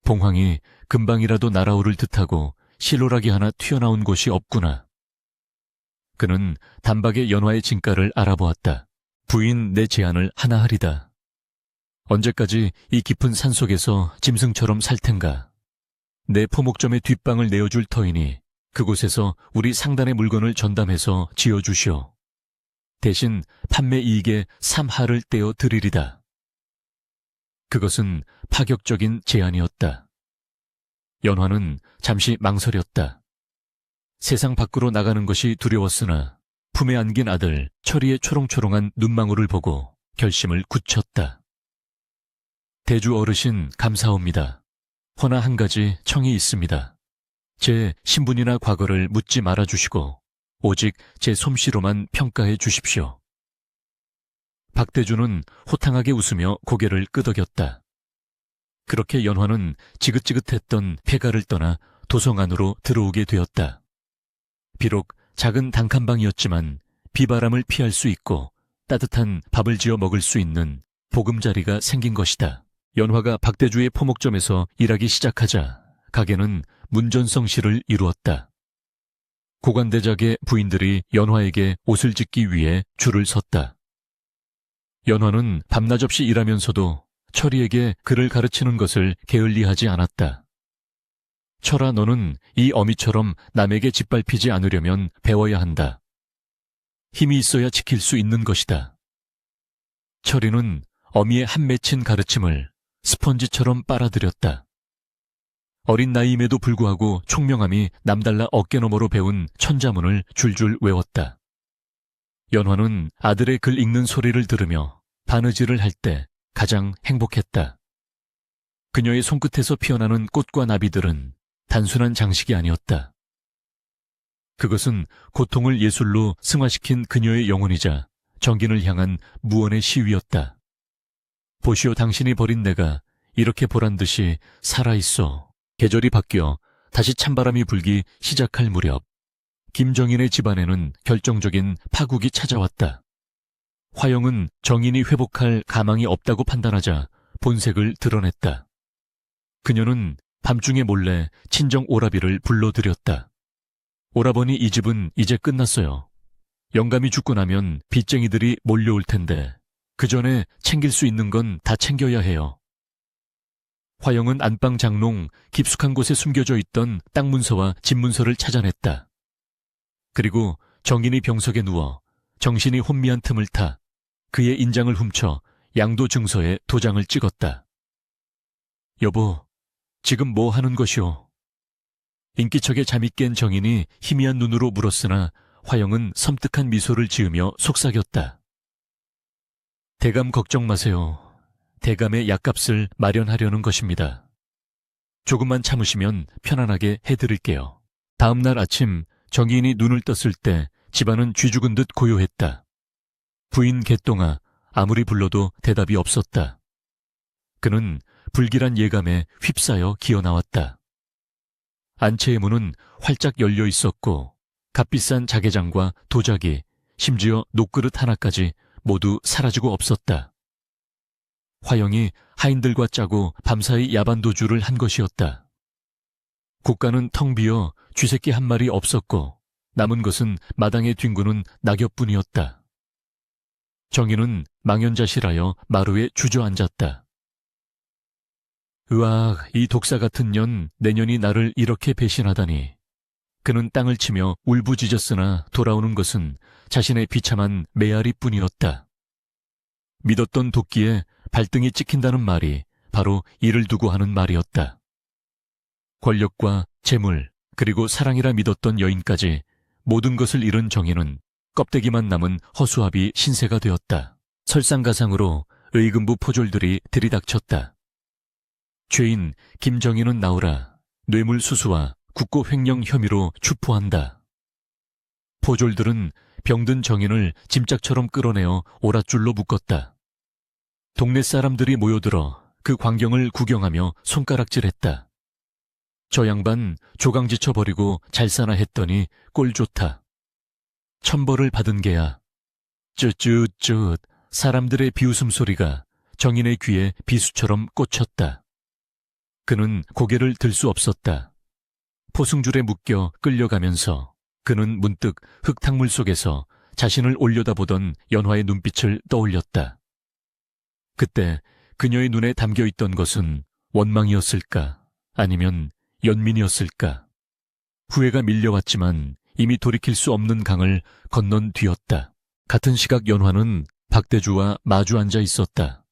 봉황이 금방이라도 날아오를 듯하고 실오라기 하나 튀어나온 곳이 없구나. 그는 단박에 연화의 진가를 알아보았다. 부인 내 제안을 하나 하리다. 언제까지 이 깊은 산속에서 짐승처럼 살 텐가. 내 포목점의 뒷방을 내어줄 터이니 그곳에서 우리 상단의 물건을 전담해서 지어주시오. 대신 판매 이익의 3하를 떼어 드리리다. 그것은 파격적인 제안이었다. 연화는 잠시 망설였다. 세상 밖으로 나가는 것이 두려웠으나 품에 안긴 아들 철이의 초롱초롱한 눈망울을 보고 결심을 굳혔다. 대주 어르신 감사옵니다. 허나 한 가지 청이 있습니다. 제 신분이나 과거를 묻지 말아주시고 오직 제 솜씨로만 평가해 주십시오. 박대주는 호탕하게 웃으며 고개를 끄덕였다. 그렇게 연화는 지긋지긋했던 폐가를 떠나 도성 안으로 들어오게 되었다. 비록 작은 단칸방이었지만 비바람을 피할 수 있고 따뜻한 밥을 지어 먹을 수 있는 보금자리가 생긴 것이다. 연화가 박대주의 포목점에서 일하기 시작하자 가게는 문전성시를 이루었다. 고관대작의 부인들이 연화에게 옷을 짓기 위해 줄을 섰다. 연화는 밤낮 없이 일하면서도 철이에게 글을 가르치는 것을 게을리하지 않았다. 철아, 너는 이 어미처럼 남에게 짓밟히지 않으려면 배워야 한다. 힘이 있어야 지킬 수 있는 것이다. 철이는 어미의 한 맺힌 가르침을 스펀지처럼 빨아들였다. 어린 나이임에도 불구하고 총명함이 남달라 어깨너머로 배운 천자문을 줄줄 외웠다. 연화는 아들의 글 읽는 소리를 들으며 바느질을 할 때 가장 행복했다. 그녀의 손끝에서 피어나는 꽃과 나비들은 단순한 장식이 아니었다. 그것은 고통을 예술로 승화시킨 그녀의 영혼이자 정긴을 향한 무언의 시위였다. 보시오, 당신이 버린 내가 이렇게 보란듯이 살아있어. 계절이 바뀌어 다시 찬바람이 불기 시작할 무렵 김정인의 집안에는 결정적인 파국이 찾아왔다. 화영은 정인이 회복할 가망이 없다고 판단하자 본색을 드러냈다. 그녀는 밤중에 몰래 친정 오라비를 불러들였다. 오라버니, 이 집은 이제 끝났어요. 영감이 죽고 나면 빚쟁이들이 몰려올 텐데 그 전에 챙길 수 있는 건 다 챙겨야 해요. 화영은 안방 장롱 깊숙한 곳에 숨겨져 있던 땅 문서와 집 문서를 찾아냈다. 그리고 정인이 병석에 누워 정신이 혼미한 틈을 타 그의 인장을 훔쳐 양도 증서에 도장을 찍었다. 여보, 지금 뭐 하는 것이오? 인기척에 잠이 깬 정인이 희미한 눈으로 물었으나 화영은 섬뜩한 미소를 지으며 속삭였다. 대감 걱정 마세요. 대감의 약값을 마련하려는 것입니다. 조금만 참으시면 편안하게 해드릴게요. 다음 날 아침 정인이 눈을 떴을 때 집안은 쥐죽은 듯 고요했다. 부인 개똥아, 아무리 불러도 대답이 없었다. 그는 불길한 예감에 휩싸여 기어나왔다. 안채의 문은 활짝 열려 있었고 값비싼 자개장과 도자기, 심지어 녹그릇 하나까지 모두 사라지고 없었다. 화영이 하인들과 짜고 밤사이 야반도주를 한 것이었다. 국가는 텅 비어 쥐새끼 한 마리 없었고 남은 것은 마당에 뒹구는 낙엽뿐이었다. 정인은 망연자실하여 마루에 주저앉았다. 으악, 이 독사 같은 년, 내년이 나를 이렇게 배신하다니. 그는 땅을 치며 울부짖었으나 돌아오는 것은 자신의 비참한 메아리뿐이었다. 믿었던 도끼에 발등이 찍힌다는 말이 바로 이를 두고 하는 말이었다. 권력과 재물, 그리고 사랑이라 믿었던 여인까지 모든 것을 잃은 정인은 껍데기만 남은 허수아비 신세가 되었다. 설상가상으로 의금부 포졸들이 들이닥쳤다. 죄인 김정인은 나오라. 뇌물수수와 국고 횡령 혐의로 추포한다. 포졸들은 병든 정인을 짐짝처럼 끌어내어 오랏줄로 묶었다. 동네 사람들이 모여들어 그 광경을 구경하며 손가락질했다. 저 양반 조강지쳐 버리고 잘 사나 했더니 꼴 좋다. 천벌을 받은 게야. 쯧쯧쯧 사람들의 비웃음 소리가 정인의 귀에 비수처럼 꽂혔다. 그는 고개를 들 수 없었다. 포승줄에 묶여 끌려가면서 그는 문득 흙탕물 속에서 자신을 올려다보던 연화의 눈빛을 떠올렸다. 그때 그녀의 눈에 담겨있던 것은 원망이었을까 아니면 연민이었을까. 후회가 밀려왔지만 이미 돌이킬 수 없는 강을 건넌 뒤였다. 같은 시각 연화는 박대주와 마주 앉아 있었다.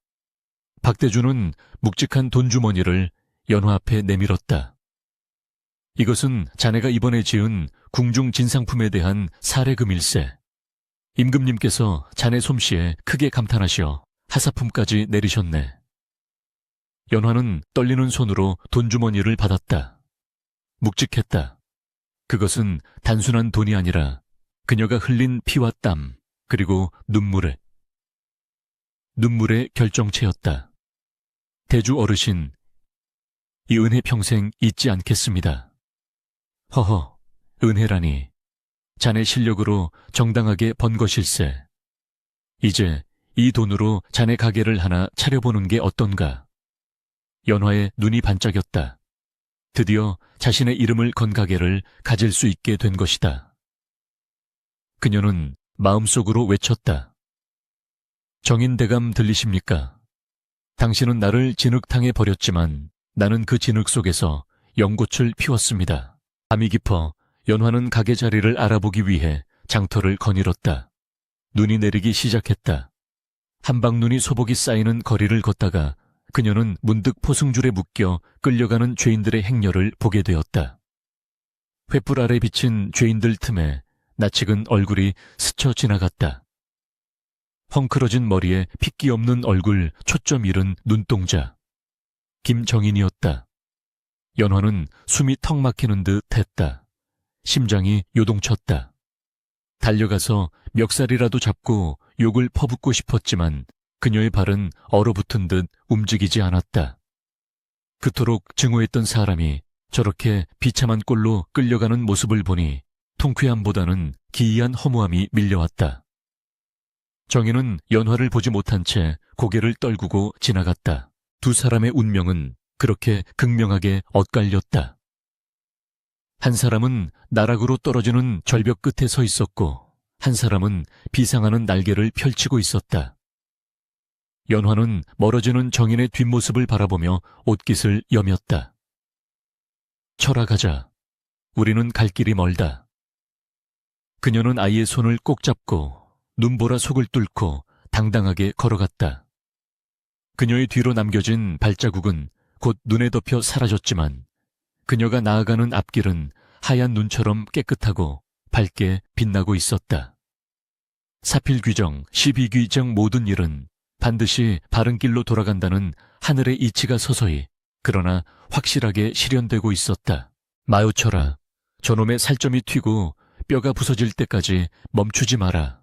박대주는 묵직한 돈주머니를 연화 앞에 내밀었다. 이것은 자네가 이번에 지은 궁중 진상품에 대한 사례금일세. 임금님께서 자네 솜씨에 크게 감탄하시어 하사품까지 내리셨네. 연화는 떨리는 손으로 돈주머니를 받았다. 묵직했다. 그것은 단순한 돈이 아니라 그녀가 흘린 피와 땀, 그리고 눈물의 결정체였다. 대주 어르신, 이 은혜 평생 잊지 않겠습니다. 허허, 은혜라니. 자네 실력으로 정당하게 번 것일세. 이제 이 돈으로 자네 가게를 하나 차려보는 게 어떤가. 연화의 눈이 반짝였다. 드디어 자신의 이름을 건 가게를 가질 수 있게 된 것이다. 그녀는 마음속으로 외쳤다. 정인대감 들리십니까? 당신은 나를 진흙탕에 버렸지만 나는 그 진흙 속에서 연꽃을 피웠습니다. 밤이 깊어 연화는 가게 자리를 알아보기 위해 장터를 거닐었다. 눈이 내리기 시작했다. 한방눈이 소복이 쌓이는 거리를 걷다가 그녀는 문득 포승줄에 묶여 끌려가는 죄인들의 행렬을 보게 되었다. 횃불 아래 비친 죄인들 틈에 낯익은 얼굴이 스쳐 지나갔다. 헝클어진 머리에 핏기 없는 얼굴, 초점 잃은 눈동자. 김정인이었다. 연화는 숨이 턱 막히는 듯 했다. 심장이 요동쳤다. 달려가서 멱살이라도 잡고 욕을 퍼붓고 싶었지만 그녀의 발은 얼어붙은 듯 움직이지 않았다. 그토록 증오했던 사람이 저렇게 비참한 꼴로 끌려가는 모습을 보니 통쾌함보다는 기이한 허무함이 밀려왔다. 정인은 연화를 보지 못한 채 고개를 떨구고 지나갔다. 두 사람의 운명은 그렇게 극명하게 엇갈렸다. 한 사람은 나락으로 떨어지는 절벽 끝에 서 있었고 한 사람은 비상하는 날개를 펼치고 있었다. 연화는 멀어지는 정인의 뒷모습을 바라보며 옷깃을 여몄다. 철아가자. 우리는 갈 길이 멀다. 그녀는 아이의 손을 꼭 잡고 눈보라 속을 뚫고 당당하게 걸어갔다. 그녀의 뒤로 남겨진 발자국은 곧 눈에 덮여 사라졌지만 그녀가 나아가는 앞길은 하얀 눈처럼 깨끗하고 밝게 빛나고 있었다. 사필규정, 시비규정 모든 일은 반드시 바른 길로 돌아간다는 하늘의 이치가 서서히 그러나 확실하게 실현되고 있었다. 마요쳐라. 저놈의 살점이 튀고 뼈가 부서질 때까지 멈추지 마라.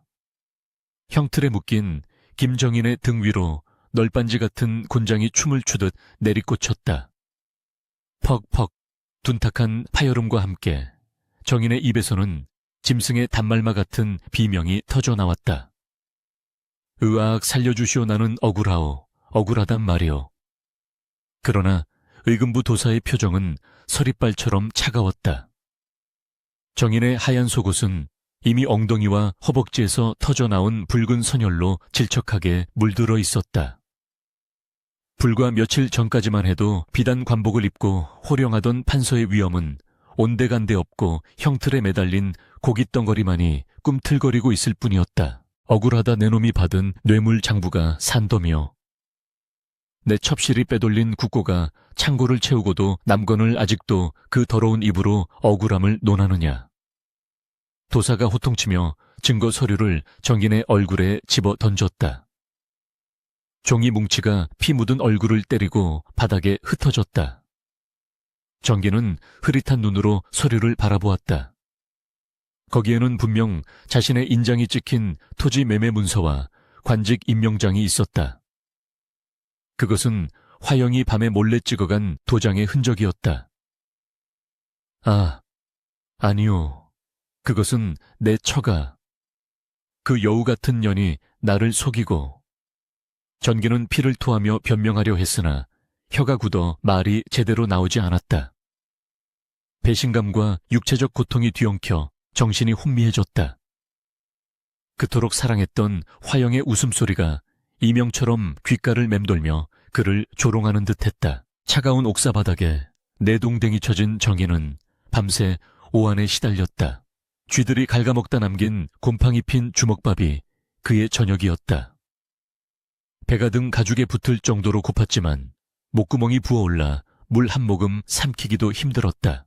형틀에 묶인 김정인의 등 위로 널빤지 같은 곤장이 춤을 추듯 내리꽂혔다. 퍽퍽 둔탁한 파여름과 함께 정인의 입에서는 짐승의 단말마 같은 비명이 터져나왔다. 으악 살려주시오. 나는 억울하오. 억울하단 말이오. 그러나 의금부 도사의 표정은 서리발처럼 차가웠다. 정인의 하얀 속옷은 이미 엉덩이와 허벅지에서 터져나온 붉은 선혈로 질척하게 물들어 있었다. 불과 며칠 전까지만 해도 비단 관복을 입고 호령하던 판서의 위엄은 온데간데 없고 형틀에 매달린 고깃덩어리만이 꿈틀거리고 있을 뿐이었다. 억울하다 내놈이 받은 뇌물 장부가 산더미여. 내 첩실이 빼돌린 국고가 창고를 채우고도 남건을 아직도 그 더러운 입으로 억울함을 논하느냐. 도사가 호통치며 증거 서류를 정인의 얼굴에 집어 던졌다. 종이 뭉치가 피 묻은 얼굴을 때리고 바닥에 흩어졌다. 정기는 흐릿한 눈으로 서류를 바라보았다. 거기에는 분명 자신의 인장이 찍힌 토지 매매 문서와 관직 임명장이 있었다. 그것은 화영이 밤에 몰래 찍어간 도장의 흔적이었다. 아니요. 그것은 내 처가. 그 여우 같은 년이 나를 속이고. 전기는 피를 토하며 변명하려 했으나 혀가 굳어 말이 제대로 나오지 않았다. 배신감과 육체적 고통이 뒤엉켜 정신이 혼미해졌다. 그토록 사랑했던 화영의 웃음소리가 이명처럼 귓가를 맴돌며 그를 조롱하는 듯했다. 차가운 옥사 바닥에 내동댕이 쳐진 정희는 밤새 오한에 시달렸다. 쥐들이 갉아먹다 남긴 곰팡이 핀 주먹밥이 그의 저녁이었다. 배가 등 가죽에 붙을 정도로 고팠지만 목구멍이 부어올라 물 한 모금 삼키기도 힘들었다.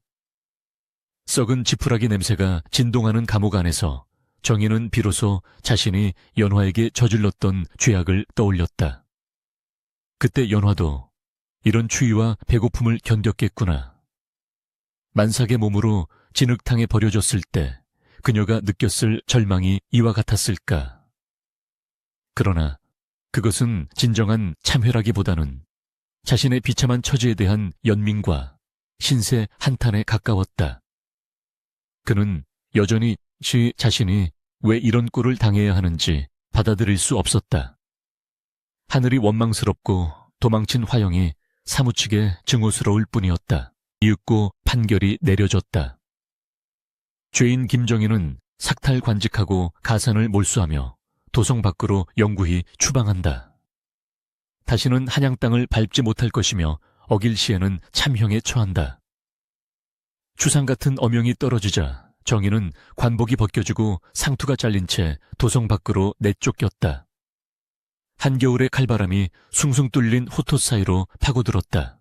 썩은 지푸라기 냄새가 진동하는 감옥 안에서 정희는 비로소 자신이 연화에게 저질렀던 죄악을 떠올렸다. 그때 연화도 이런 추위와 배고픔을 견뎠겠구나. 만삭의 몸으로 진흙탕에 버려졌을 때 그녀가 느꼈을 절망이 이와 같았을까. 그러나 그것은 진정한 참회라기보다는 자신의 비참한 처지에 대한 연민과 신세 한탄에 가까웠다. 그는 여전히 자신이 왜 이런 꼴을 당해야 하는지 받아들일 수 없었다. 하늘이 원망스럽고 도망친 화영이 사무치게 증오스러울 뿐이었다. 이윽고 판결이 내려졌다. 죄인 김정희는 삭탈 관직하고 가산을 몰수하며 도성 밖으로 영구히 추방한다. 다시는 한양 땅을 밟지 못할 것이며 어길 시에는 참형에 처한다. 추상 같은 어명이 떨어지자 정희는 관복이 벗겨지고 상투가 잘린 채 도성 밖으로 내쫓겼다. 한겨울의 칼바람이 숭숭 뚫린 호토 사이로 파고들었다.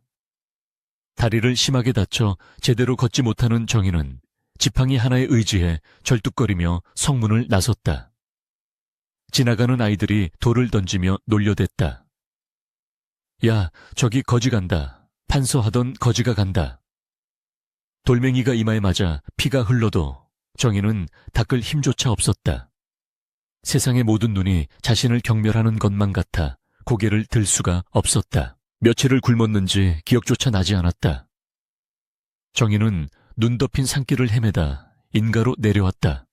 다리를 심하게 다쳐 제대로 걷지 못하는 정희는 지팡이 하나에 의지해 절뚝거리며 성문을 나섰다. 지나가는 아이들이 돌을 던지며 놀려댔다. 야, 저기 거지 간다. 판서하던 거지가 간다. 돌멩이가 이마에 맞아 피가 흘러도 정희는 닦을 힘조차 없었다. 세상의 모든 눈이 자신을 경멸하는 것만 같아 고개를 들 수가 없었다. 며칠을 굶었는지 기억조차 나지 않았다. 정희는 눈 덮인 산길을 헤매다 인가로 내려왔다.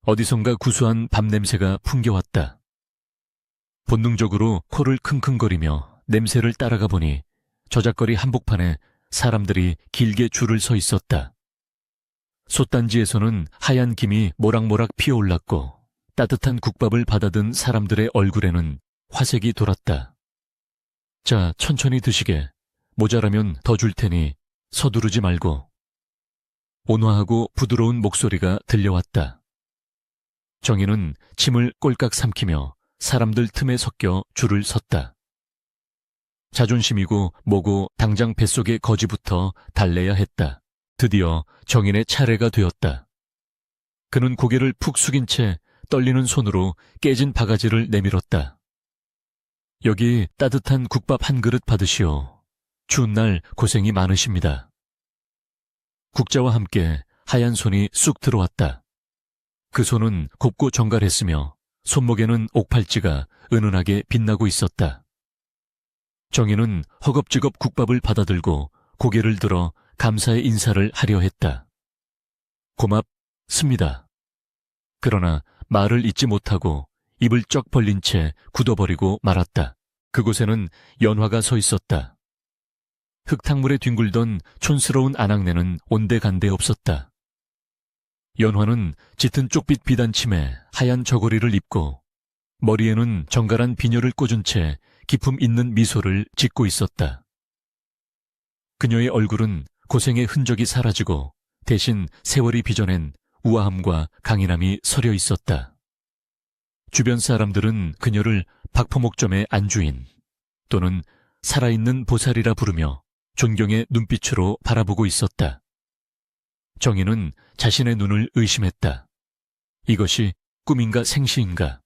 어디선가 구수한 밤 냄새가 풍겨왔다. 본능적으로 코를 킁킁거리며 냄새를 따라가 보니 저작거리 한복판에 사람들이 길게 줄을 서 있었다. 솥단지에서는 하얀 김이 모락모락 피어올랐고 따뜻한 국밥을 받아든 사람들의 얼굴에는 화색이 돌았다. 자, 천천히 드시게. 모자라면 더 줄 테니 서두르지 말고. 온화하고 부드러운 목소리가 들려왔다. 정희는 침을 꼴깍 삼키며 사람들 틈에 섞여 줄을 섰다. 자존심이고 뭐고 당장 뱃속의 거지부터 달래야 했다. 드디어 정인의 차례가 되었다. 그는 고개를 푹 숙인 채 떨리는 손으로 깨진 바가지를 내밀었다. 여기 따뜻한 국밥 한 그릇 받으시오. 추운 날 고생이 많으십니다. 국자와 함께 하얀 손이 쑥 들어왔다. 그 손은 곱고 정갈했으며 손목에는 옥팔찌가 은은하게 빛나고 있었다. 정희는 허겁지겁 국밥을 받아들고 고개를 들어 감사의 인사를 하려 했다. 고맙습니다. 그러나 말을 잇지 못하고 입을 쩍 벌린 채 굳어버리고 말았다. 그곳에는 연화가 서 있었다. 흙탕물에 뒹굴던 촌스러운 아낙네는 온데간데 없었다. 연화는 짙은 쪽빛 비단침에 하얀 저고리를 입고 머리에는 정갈한 비녀를 꽂은 채 기품 있는 미소를 짓고 있었다. 그녀의 얼굴은 고생의 흔적이 사라지고 대신 세월이 빚어낸 우아함과 강인함이 서려 있었다. 주변 사람들은 그녀를 박포목점의 안주인 또는 살아있는 보살이라 부르며 존경의 눈빛으로 바라보고 있었다. 정희는 자신의 눈을 의심했다. 이것이 꿈인가 생시인가?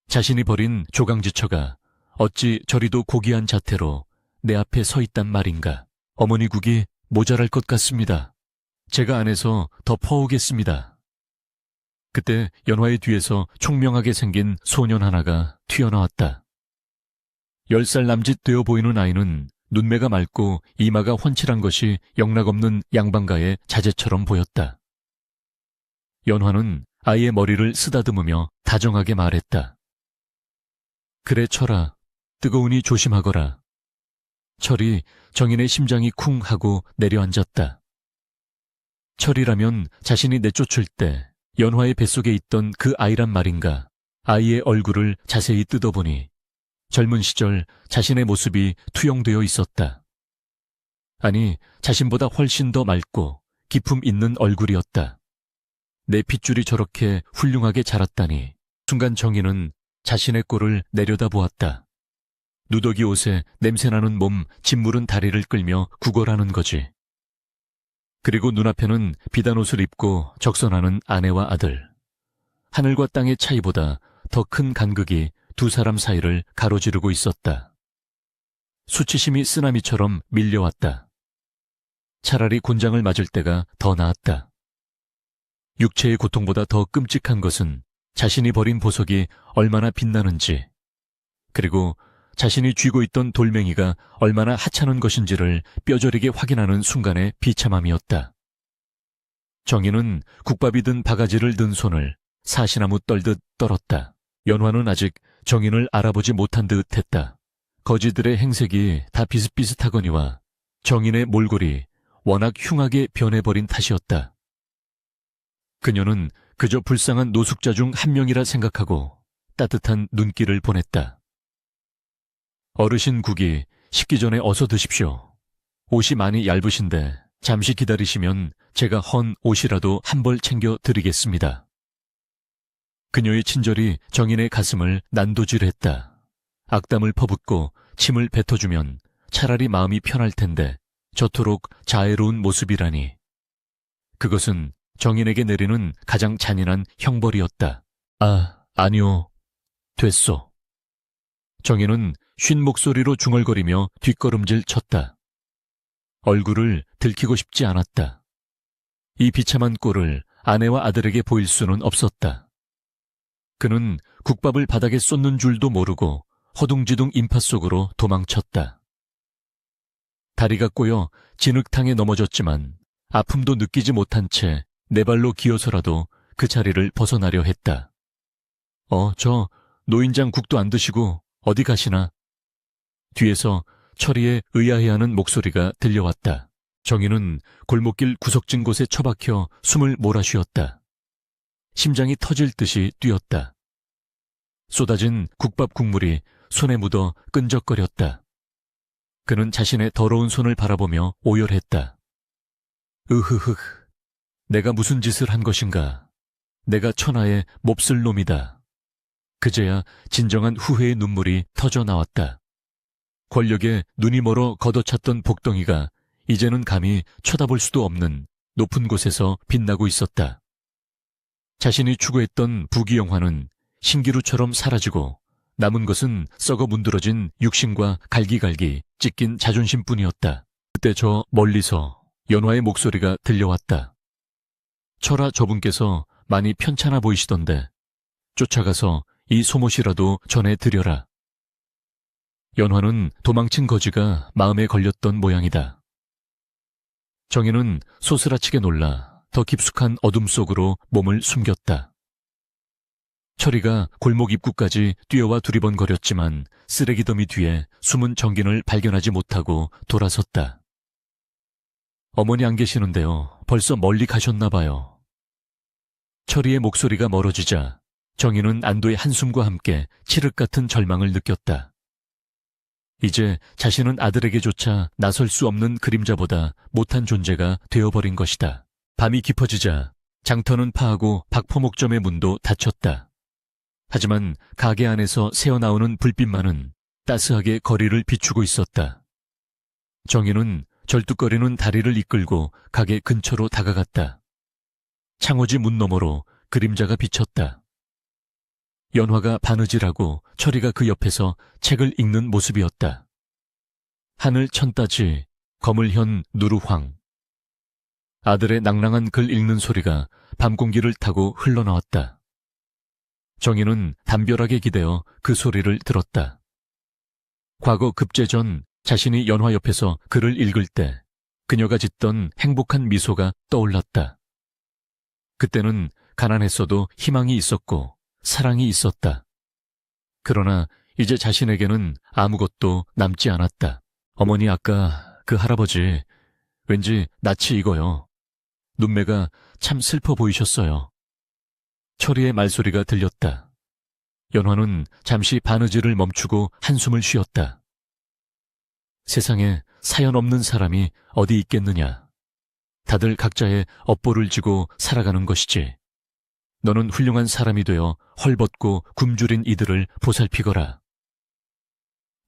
자신이 버린 조강지처가 어찌 저리도 고귀한 자태로 내 앞에 서 있단 말인가? 어머니 국이 모자랄 것 같습니다. 제가 안에서 더 퍼오겠습니다. 그때 연화의 뒤에서 총명하게 생긴 소년 하나가 튀어나왔다. 10살 남짓 되어 보이는 아이는 눈매가 맑고 이마가 훤칠한 것이 영락없는 양반가의 자제처럼 보였다. 연화는 아이의 머리를 쓰다듬으며 다정하게 말했다. 그래 철아, 뜨거우니 조심하거라. 철이 정인의 심장이 쿵 하고 내려앉았다. 철이라면 자신이 내쫓을 때 연화의 뱃속에 있던 그 아이란 말인가. 아이의 얼굴을 자세히 뜯어보니 젊은 시절 자신의 모습이 투영되어 있었다. 아니, 자신보다 훨씬 더 맑고 기품 있는 얼굴이었다. 내 핏줄이 저렇게 훌륭하게 자랐다니. 순간 정희는 자신의 꼴을 내려다보았다. 누더기 옷에 냄새나는 몸, 짓무른 다리를 끌며 구걸하는 거지. 그리고 눈앞에는 비단 옷을 입고 적선하는 아내와 아들. 하늘과 땅의 차이보다 더 큰 간극이 두 사람 사이를 가로지르고 있었다. 수치심이 쓰나미처럼 밀려왔다. 차라리 곤장을 맞을 때가 더 나았다. 육체의 고통보다 더 끔찍한 것은 자신이 버린 보석이 얼마나 빛나는지, 그리고 자신이 쥐고 있던 돌멩이가 얼마나 하찮은 것인지를 뼈저리게 확인하는 순간의 비참함이었다. 정희는 국밥이 든 바가지를 든 손을 사시나무 떨듯 떨었다. 연화는 아직 정인을 알아보지 못한 듯 했다. 거지들의 행색이 다 비슷비슷하거니와 정인의 몰골이 워낙 흉하게 변해버린 탓이었다. 그녀는 그저 불쌍한 노숙자 중 한 명이라 생각하고 따뜻한 눈길을 보냈다. 어르신 국이 식기 전에 어서 드십시오. 옷이 많이 얇으신데 잠시 기다리시면 제가 헌 옷이라도 한 벌 챙겨 드리겠습니다. 그녀의 친절이 정인의 가슴을 난도질했다. 악담을 퍼붓고 침을 뱉어주면 차라리 마음이 편할 텐데 저토록 자애로운 모습이라니. 그것은 정인에게 내리는 가장 잔인한 형벌이었다. 아, 아니요. 됐소. 정인은 쉰 목소리로 중얼거리며 뒷걸음질 쳤다. 얼굴을 들키고 싶지 않았다. 이 비참한 꼴을 아내와 아들에게 보일 수는 없었다. 그는 국밥을 바닥에 쏟는 줄도 모르고 허둥지둥 인파 속으로 도망쳤다. 다리가 꼬여 진흙탕에 넘어졌지만 아픔도 느끼지 못한 채 네 발로 기어서라도 그 자리를 벗어나려 했다. 저 노인장 국도 안 드시고 어디 가시나? 뒤에서 철이의 의아해하는 목소리가 들려왔다. 정희는 골목길 구석진 곳에 처박혀 숨을 몰아쉬었다. 심장이 터질 듯이 뛰었다. 쏟아진 국밥 국물이 손에 묻어 끈적거렸다. 그는 자신의 더러운 손을 바라보며 오열했다. 으흐흐, 내가 무슨 짓을 한 것인가. 내가 천하의 몹쓸 놈이다. 그제야 진정한 후회의 눈물이 터져 나왔다. 권력에 눈이 멀어 걷어찼던 복덩이가 이제는 감히 쳐다볼 수도 없는 높은 곳에서 빛나고 있었다. 자신이 추구했던 부귀영화는 신기루처럼 사라지고 남은 것은 썩어 문드러진 육신과 갈기갈기 찢긴 자존심뿐이었다. 그때 저 멀리서 연화의 목소리가 들려왔다. 철아, 저분께서 많이 편찮아 보이시던데 쫓아가서 이 소못이라도 전해드려라. 연화는 도망친 거지가 마음에 걸렸던 모양이다. 정희는 소스라치게 놀라 더 깊숙한 어둠 속으로 몸을 숨겼다. 철이가 골목 입구까지 뛰어와 두리번거렸지만 쓰레기 더미 뒤에 숨은 정긴을 발견하지 못하고 돌아섰다. 어머니 안 계시는데요. 벌써 멀리 가셨나 봐요. 철이의 목소리가 멀어지자 정희는 안도의 한숨과 함께 칠흑 같은 절망을 느꼈다. 이제 자신은 아들에게조차 나설 수 없는 그림자보다 못한 존재가 되어버린 것이다. 밤이 깊어지자 장터는 파하고 박포목점의 문도 닫혔다. 하지만 가게 안에서 새어나오는 불빛만은 따스하게 거리를 비추고 있었다. 정희는 절뚝거리는 다리를 이끌고 가게 근처로 다가갔다. 창호지 문 너머로 그림자가 비쳤다. 연화가 바느질하고 철이가 그 옆에서 책을 읽는 모습이었다. 하늘 천따지 거물현 누루황. 아들의 낭랑한 글 읽는 소리가 밤 공기를 타고 흘러나왔다. 정희는 담벼락에 기대어 그 소리를 들었다. 과거 급제 전 자신이 연화 옆에서 글을 읽을 때 그녀가 짓던 행복한 미소가 떠올랐다. 그때는 가난했어도 희망이 있었고 사랑이 있었다. 그러나 이제 자신에게는 아무것도 남지 않았다. 어머니, 아까 그 할아버지 왠지 낯이 익어요. 눈매가 참 슬퍼 보이셨어요. 철이의 말소리가 들렸다. 연화는 잠시 바느질을 멈추고 한숨을 쉬었다. 세상에 사연 없는 사람이 어디 있겠느냐. 다들 각자의 업보를 지고 살아가는 것이지. 너는 훌륭한 사람이 되어 헐벗고 굶주린 이들을 보살피거라.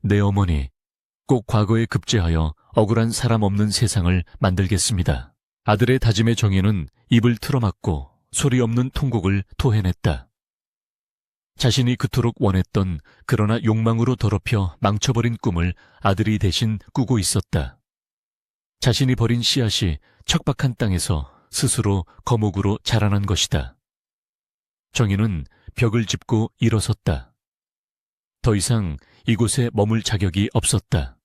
내 어머니, 꼭 과거에 급제하여 억울한 사람 없는 세상을 만들겠습니다. 아들의 다짐에 정희는 입을 틀어막고 소리 없는 통곡을 토해냈다. 자신이 그토록 원했던 그러나 욕망으로 더럽혀 망쳐버린 꿈을 아들이 대신 꾸고 있었다. 자신이 버린 씨앗이 척박한 땅에서 스스로 거목으로 자라난 것이다. 정희는 벽을 짚고 일어섰다. 더 이상 이곳에 머물 자격이 없었다.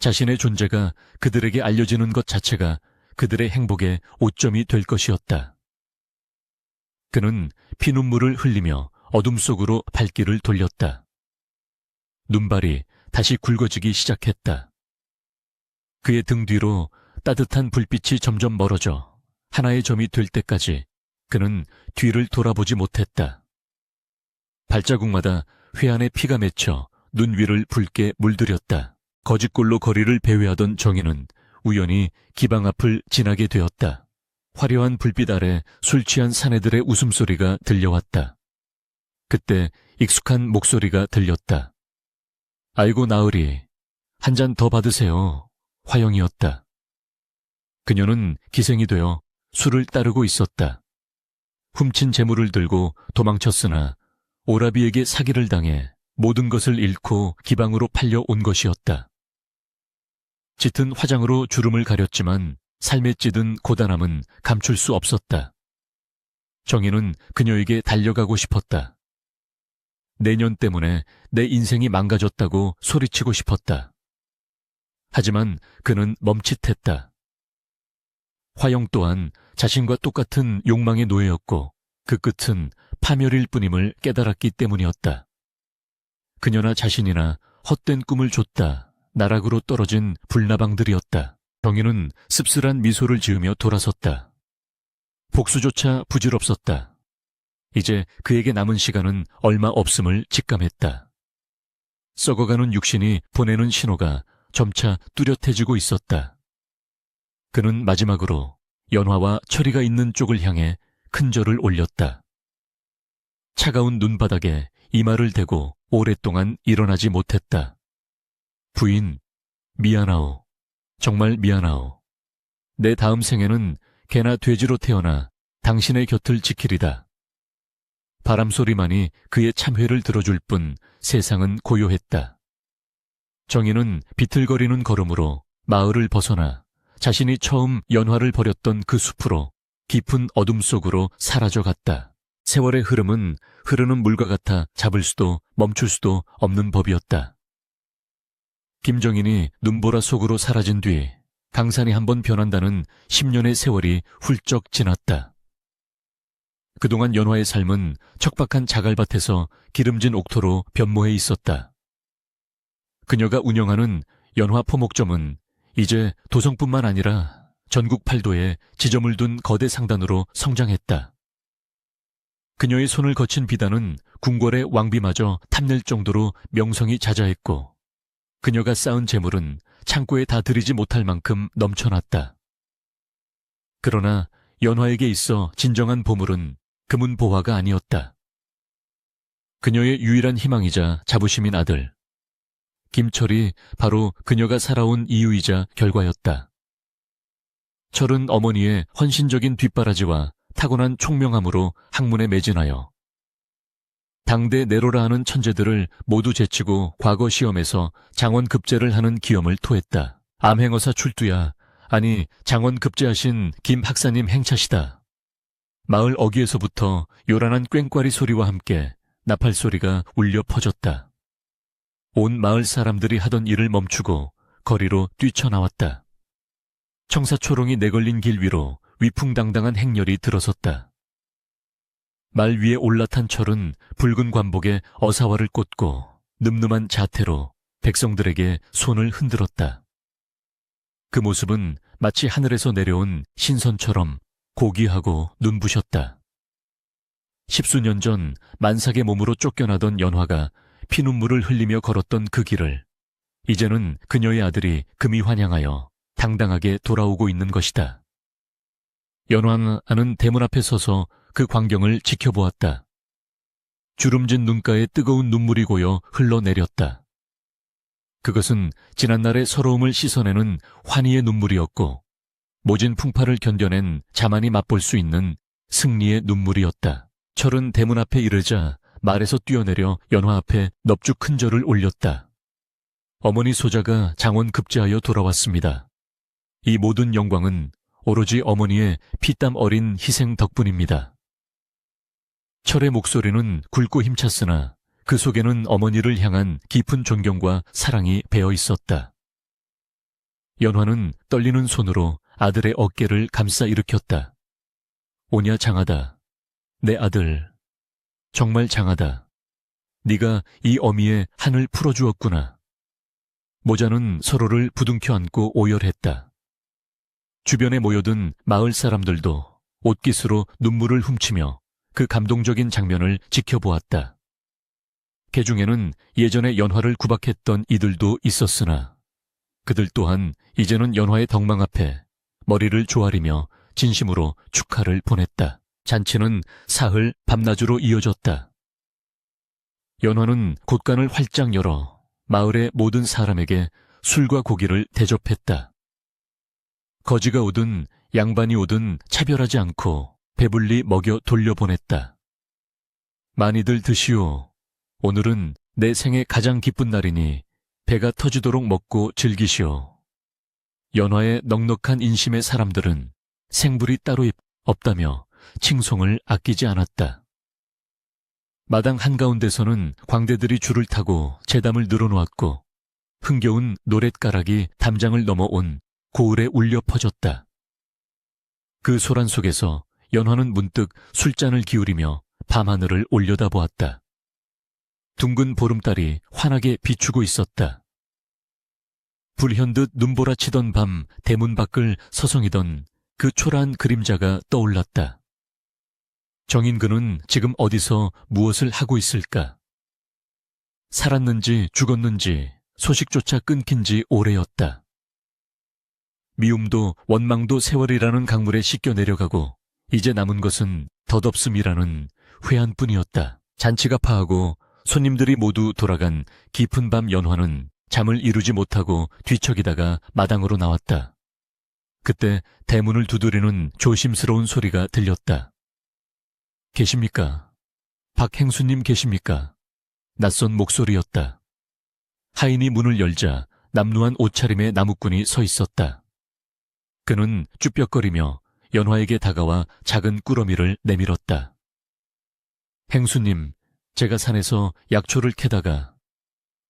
자신의 존재가 그들에게 알려지는 것 자체가 그들의 행복의 오점이 될 것이었다. 그는 피눈물을 흘리며 어둠 속으로 발길을 돌렸다. 눈발이 다시 굵어지기 시작했다. 그의 등 뒤로 따뜻한 불빛이 점점 멀어져 하나의 점이 될 때까지 그는 뒤를 돌아보지 못했다. 발자국마다 회안에 피가 맺혀 눈 위를 붉게 물들였다. 거짓골로 거리를 배회하던 정희는 우연히 기방 앞을 지나게 되었다. 화려한 불빛 아래 술 취한 사내들의 웃음소리가 들려왔다. 그때 익숙한 목소리가 들렸다. 아이고 나으리, 한 잔 더 받으세요. 화영이었다. 그녀는 기생이 되어 술을 따르고 있었다. 훔친 재물을 들고 도망쳤으나 오라비에게 사기를 당해 모든 것을 잃고 기방으로 팔려온 것이었다. 짙은 화장으로 주름을 가렸지만 삶에 찌든 고단함은 감출 수 없었다. 정희는 그녀에게 달려가고 싶었다. 내년 때문에 내 인생이 망가졌다고 소리치고 싶었다. 하지만 그는 멈칫했다. 화영 또한 자신과 똑같은 욕망의 노예였고 그 끝은 파멸일 뿐임을 깨달았기 때문이었다. 그녀나 자신이나 헛된 꿈을 줬다. 나락으로 떨어진 불나방들이었다. 정희는 씁쓸한 미소를 지으며 돌아섰다. 복수조차 부질없었다. 이제 그에게 남은 시간은 얼마 없음을 직감했다. 썩어가는 육신이 보내는 신호가 점차 뚜렷해지고 있었다. 그는 마지막으로 연화와 철이가 있는 쪽을 향해 큰 절을 올렸다. 차가운 눈바닥에 이마를 대고 오랫동안 일어나지 못했다. 부인, 미안하오. 정말 미안하오. 내 다음 생에는 개나 돼지로 태어나 당신의 곁을 지키리다. 바람소리만이 그의 참회를 들어줄 뿐 세상은 고요했다. 정희는 비틀거리는 걸음으로 마을을 벗어나 자신이 처음 연화를 버렸던 그 숲으로 깊은 어둠 속으로 사라져갔다. 세월의 흐름은 흐르는 물과 같아 잡을 수도 멈출 수도 없는 법이었다. 김정인이 눈보라 속으로 사라진 뒤 강산이 한번 변한다는 10년의 세월이 훌쩍 지났다. 그동안 연화의 삶은 척박한 자갈밭에서 기름진 옥토로 변모해 있었다. 그녀가 운영하는 연화 포목점은 이제 도성뿐만 아니라 전국 팔도에 지점을 둔 거대 상단으로 성장했다. 그녀의 손을 거친 비단은 궁궐의 왕비마저 탐낼 정도로 명성이 자자했고 그녀가 쌓은 재물은 창고에 다 들이지 못할 만큼 넘쳐났다. 그러나 연화에게 있어 진정한 보물은 금은 보화가 아니었다. 그녀의 유일한 희망이자 자부심인 아들 김철이 바로 그녀가 살아온 이유이자 결과였다. 철은 어머니의 헌신적인 뒷바라지와 타고난 총명함으로 학문에 매진하여 당대 내로라 하는 천재들을 모두 제치고 과거 시험에서 장원 급제를 하는 기염을 토했다. 암행어사 출두야. 아니, 장원 급제하신 김 학사님 행차시다. 마을 어귀에서부터 요란한 꽹과리 소리와 함께 나팔 소리가 울려 퍼졌다. 온 마을 사람들이 하던 일을 멈추고 거리로 뛰쳐나왔다. 청사초롱이 내걸린 길 위로 위풍당당한 행렬이 들어섰다. 말 위에 올라탄 철은 붉은 관복에 어사화를 꽂고 늠름한 자태로 백성들에게 손을 흔들었다. 그 모습은 마치 하늘에서 내려온 신선처럼 고귀하고 눈부셨다. 십수년 전 만삭의 몸으로 쫓겨나던 연화가 피눈물을 흘리며 걸었던 그 길을 이제는 그녀의 아들이 금이 환양하여 당당하게 돌아오고 있는 것이다. 연화는 대문 앞에 서서 그 광경을 지켜보았다. 주름진 눈가에 뜨거운 눈물이 고여 흘러내렸다. 그것은 지난날의 서러움을 씻어내는 환희의 눈물이었고 모진 풍파를 견뎌낸 자만이 맛볼 수 있는 승리의 눈물이었다. 철은 대문 앞에 이르자 말에서 뛰어내려 연화 앞에 넙죽 큰 절을 올렸다. 어머니 소자가 장원 급제하여 돌아왔습니다. 이 모든 영광은 오로지 어머니의 피땀 어린 희생 덕분입니다. 철의 목소리는 굵고 힘찼으나 그 속에는 어머니를 향한 깊은 존경과 사랑이 배어 있었다. 연화는 떨리는 손으로 아들의 어깨를 감싸 일으켰다. 오냐 장하다. 내 아들. 정말 장하다. 네가 이 어미의 한을 풀어주었구나. 모자는 서로를 부둥켜 안고 오열했다. 주변에 모여든 마을 사람들도 옷깃으로 눈물을 훔치며 그 감동적인 장면을 지켜보았다. 그 중에는 예전에 연화를 구박했던 이들도 있었으나 그들 또한 이제는 연화의 덕망 앞에 머리를 조아리며 진심으로 축하를 보냈다. 잔치는 사흘 밤낮으로 이어졌다. 연화는 곳간을 활짝 열어 마을의 모든 사람에게 술과 고기를 대접했다. 거지가 오든 양반이 오든 차별하지 않고 배불리 먹여 돌려보냈다. 많이들 드시오. 오늘은 내 생애 가장 기쁜 날이니 배가 터지도록 먹고 즐기시오. 연화의 넉넉한 인심의 사람들은 생불이 따로 없다며 칭송을 아끼지 않았다. 마당 한가운데서는 광대들이 줄을 타고 제담을 늘어놓았고 흥겨운 노랫가락이 담장을 넘어온 고을에 울려 퍼졌다. 그 소란 속에서 연화는 문득 술잔을 기울이며 밤하늘을 올려다보았다. 둥근 보름달이 환하게 비추고 있었다. 불현듯 눈보라치던 밤 대문 밖을 서성이던 그 초라한 그림자가 떠올랐다. 정인근은 지금 어디서 무엇을 하고 있을까? 살았는지 죽었는지 소식조차 끊긴 지 오래였다. 미움도 원망도 세월이라는 강물에 씻겨 내려가고 이제 남은 것은 덧없음이라는 회한뿐이었다. 잔치가 파하고 손님들이 모두 돌아간 깊은 밤 연화는 잠을 이루지 못하고 뒤척이다가 마당으로 나왔다. 그때 대문을 두드리는 조심스러운 소리가 들렸다. 계십니까? 박행수님 계십니까? 낯선 목소리였다. 하인이 문을 열자 남루한 옷차림의 나무꾼이 서 있었다. 그는 쭈뼛거리며 연화에게 다가와 작은 꾸러미를 내밀었다. 행수님, 제가 산에서 약초를 캐다가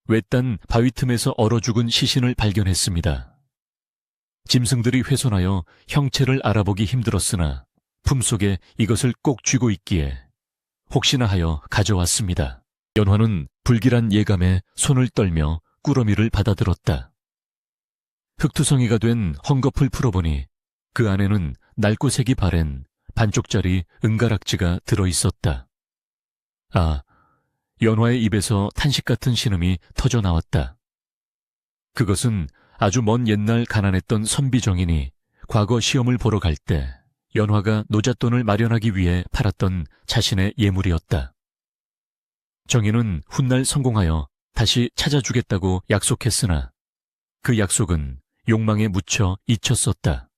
외딴 바위 틈에서 얼어 죽은 시신을 발견했습니다. 짐승들이 훼손하여 형체를 알아보기 힘들었으나 품속에 이것을 꼭 쥐고 있기에 혹시나 하여 가져왔습니다. 연화는 불길한 예감에 손을 떨며 꾸러미를 받아들었다. 흙투성이가 된 헝겊을 풀어보니 그 안에는 낡고 색이 바랜 반쪽짜리 은가락지가 들어있었다. 아, 연화의 입에서 탄식 같은 신음이 터져 나왔다. 그것은 아주 먼 옛날 가난했던 선비정인이 과거 시험을 보러 갈 때 연화가 노잣돈을 마련하기 위해 팔았던 자신의 예물이었다. 정인은 훗날 성공하여 다시 찾아주겠다고 약속했으나 그 약속은 욕망에 묻혀 잊혔었다.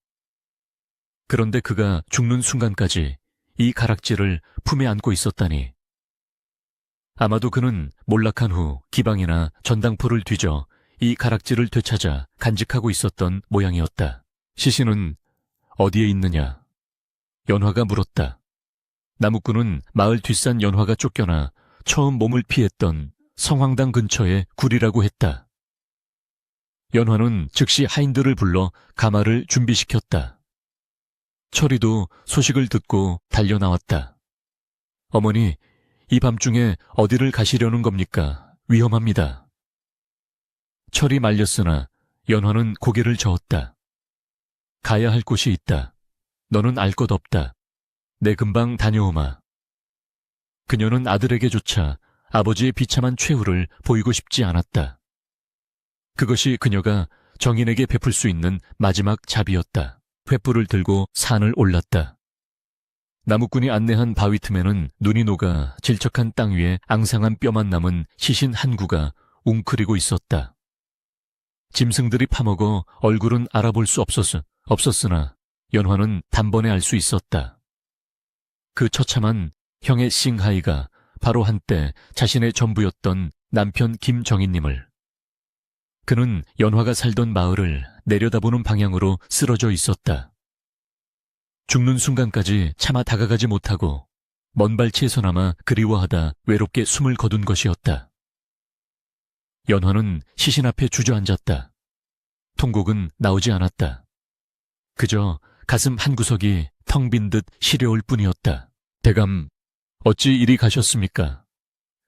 그런데 그가 죽는 순간까지 이 가락지를 품에 안고 있었다니. 아마도 그는 몰락한 후 기방이나 전당포를 뒤져 이 가락지를 되찾아 간직하고 있었던 모양이었다. 시신은 어디에 있느냐? 연화가 물었다. 나무꾼은 마을 뒷산 연화가 쫓겨나 처음 몸을 피했던 성황당 근처의 굴이라고 했다. 연화는 즉시 하인들을 불러 가마를 준비시켰다. 철이도 소식을 듣고 달려나왔다. 어머니, 이 밤중에 어디를 가시려는 겁니까? 위험합니다. 철이 말렸으나 연화는 고개를 저었다. 가야 할 곳이 있다. 너는 알 것 없다. 내 금방 다녀오마. 그녀는 아들에게조차 아버지의 비참한 최후를 보이고 싶지 않았다. 그것이 그녀가 정인에게 베풀 수 있는 마지막 자비였다. 횃불을 들고 산을 올랐다. 나무꾼이 안내한 바위 틈에는 눈이 녹아 질척한 땅 위에 앙상한 뼈만 남은 시신 한 구가 웅크리고 있었다. 짐승들이 파먹어 얼굴은 알아볼 수 없었으나 연화는 단번에 알 수 있었다. 그 처참한 형의 싱하이가 바로 한때 자신의 전부였던 남편 김정인님을. 그는 연화가 살던 마을을 내려다보는 방향으로 쓰러져 있었다. 죽는 순간까지 차마 다가가지 못하고 먼 발치에서나마 그리워하다 외롭게 숨을 거둔 것이었다. 연화는 시신 앞에 주저앉았다. 통곡은 나오지 않았다. 그저 가슴 한구석이 텅 빈 듯 시려울 뿐이었다. 대감, 어찌 이리 가셨습니까?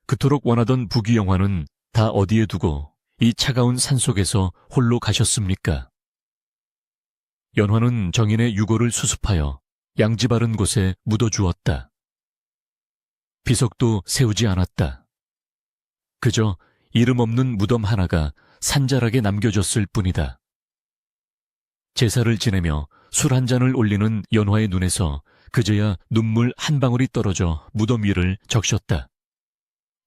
그토록 원하던 부귀영화는 다 어디에 두고 이 차가운 산속에서 홀로 가셨습니까? 연화는 정인의 유골을 수습하여 양지 바른 곳에 묻어주었다. 비석도 세우지 않았다. 그저 이름 없는 무덤 하나가 산자락에 남겨졌을 뿐이다. 제사를 지내며 술 한 잔을 올리는 연화의 눈에서 그제야 눈물 한 방울이 떨어져 무덤 위를 적셨다.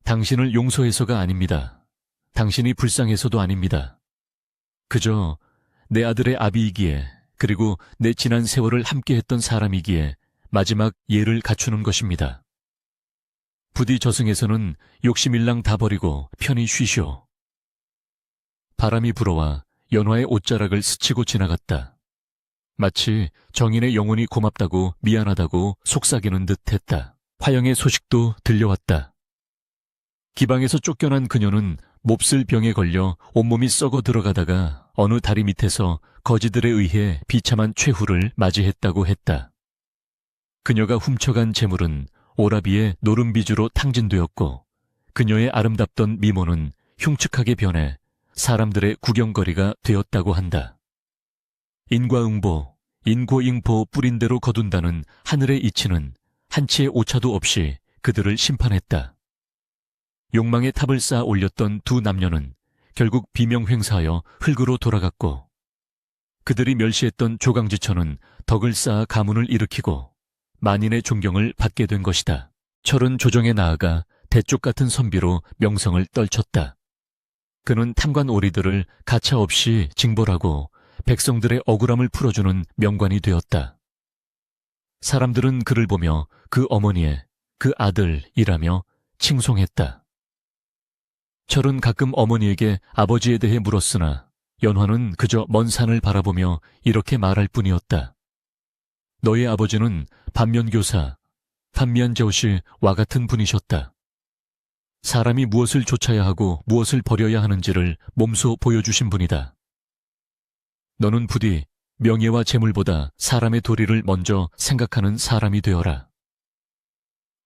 당신을 용서해서가 아닙니다. 당신이 불쌍해서도 아닙니다. 그저 내 아들의 아비이기에 그리고 내 지난 세월을 함께했던 사람이기에 마지막 예를 갖추는 것입니다. 부디 저승에서는 욕심일랑 다 버리고 편히 쉬시오. 바람이 불어와 연화의 옷자락을 스치고 지나갔다. 마치 정인의 영혼이 고맙다고 미안하다고 속삭이는 듯 했다. 화영의 소식도 들려왔다. 기방에서 쫓겨난 그녀는 몹쓸 병에 걸려 온몸이 썩어 들어가다가 어느 다리 밑에서 거지들에 의해 비참한 최후를 맞이했다고 했다. 그녀가 훔쳐간 재물은 오라비의 노름비주로 탕진되었고 그녀의 아름답던 미모는 흉측하게 변해 사람들의 구경거리가 되었다고 한다. 인과응보, 인고잉보 뿌린 대로 거둔다는 하늘의 이치는 한치의 오차도 없이 그들을 심판했다. 욕망의 탑을 쌓아 올렸던 두 남녀는 결국 비명횡사하여 흙으로 돌아갔고 그들이 멸시했던 조강지처는 덕을 쌓아 가문을 일으키고 만인의 존경을 받게 된 것이다. 철은 조정에 나아가 대쪽 같은 선비로 명성을 떨쳤다. 그는 탐관 오리들을 가차없이 징벌하고 백성들의 억울함을 풀어주는 명관이 되었다. 사람들은 그를 보며 그 어머니의 그 아들이라며 칭송했다. 철은 가끔 어머니에게 아버지에 대해 물었으나 연화는 그저 먼 산을 바라보며 이렇게 말할 뿐이었다. 너의 아버지는 반면교사, 판미안저우시와 같은 분이셨다. 사람이 무엇을 좇아야 하고 무엇을 버려야 하는지를 몸소 보여주신 분이다. 너는 부디 명예와 재물보다 사람의 도리를 먼저 생각하는 사람이 되어라.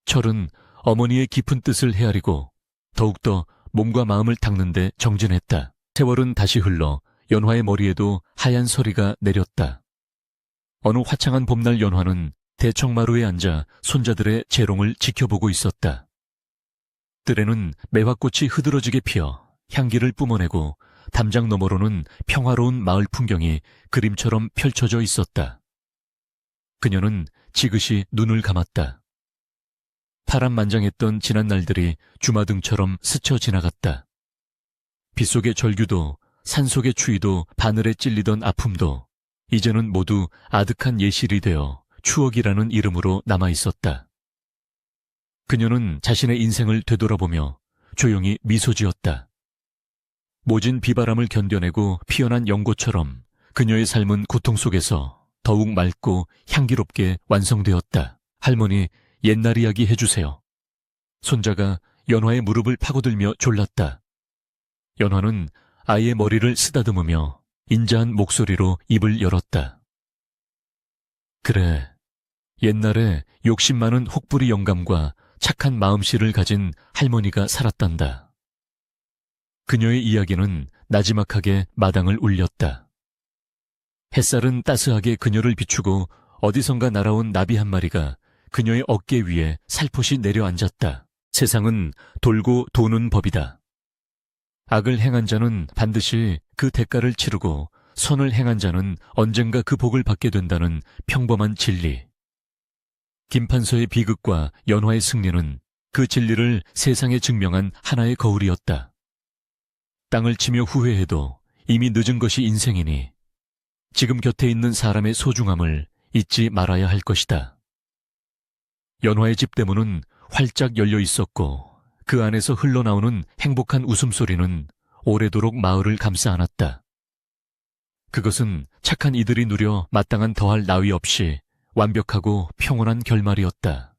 철은 어머니의 깊은 뜻을 헤아리고 더욱더 몸과 마음을 닦는 데 정진했다. 세월은 다시 흘러 연화의 머리에도 하얀 서리가 내렸다. 어느 화창한 봄날 연화는 대청마루에 앉아 손자들의 재롱을 지켜보고 있었다. 뜰에는 매화꽃이 흐드러지게 피어 향기를 뿜어내고 담장 너머로는 평화로운 마을 풍경이 그림처럼 펼쳐져 있었다. 그녀는 지그시 눈을 감았다. 파란만장했던 지난 날들이 주마등처럼 스쳐 지나갔다. 빗속의 절규도 산속의 추위도 바늘에 찔리던 아픔도 이제는 모두 아득한 예실이 되어 추억이라는 이름으로 남아있었다. 그녀는 자신의 인생을 되돌아보며 조용히 미소 지었다. 모진 비바람을 견뎌내고 피어난 연고처럼 그녀의 삶은 고통 속에서 더욱 맑고 향기롭게 완성되었다. 할머니, 옛날 이야기 해주세요. 손자가 연화의 무릎을 파고들며 졸랐다. 연화는 아이의 머리를 쓰다듬으며 인자한 목소리로 입을 열었다. 그래, 옛날에 욕심 많은 혹부리 영감과 착한 마음씨를 가진 할머니가 살았단다. 그녀의 이야기는 나지막하게 마당을 울렸다. 햇살은 따스하게 그녀를 비추고 어디선가 날아온 나비 한 마리가 그녀의 어깨 위에 살포시 내려앉았다. 세상은 돌고 도는 법이다. 악을 행한 자는 반드시 그 대가를 치르고 선을 행한 자는 언젠가 그 복을 받게 된다는 평범한 진리. 김판서의 비극과 연화의 승리는 그 진리를 세상에 증명한 하나의 거울이었다. 땅을 치며 후회해도 이미 늦은 것이 인생이니 지금 곁에 있는 사람의 소중함을 잊지 말아야 할 것이다. 연화의 집대문은 활짝 열려 있었고 그 안에서 흘러나오는 행복한 웃음소리는 오래도록 마을을 감싸 안았다. 그것은 착한 이들이 누려 마땅한 더할 나위 없이 완벽하고 평온한 결말이었다.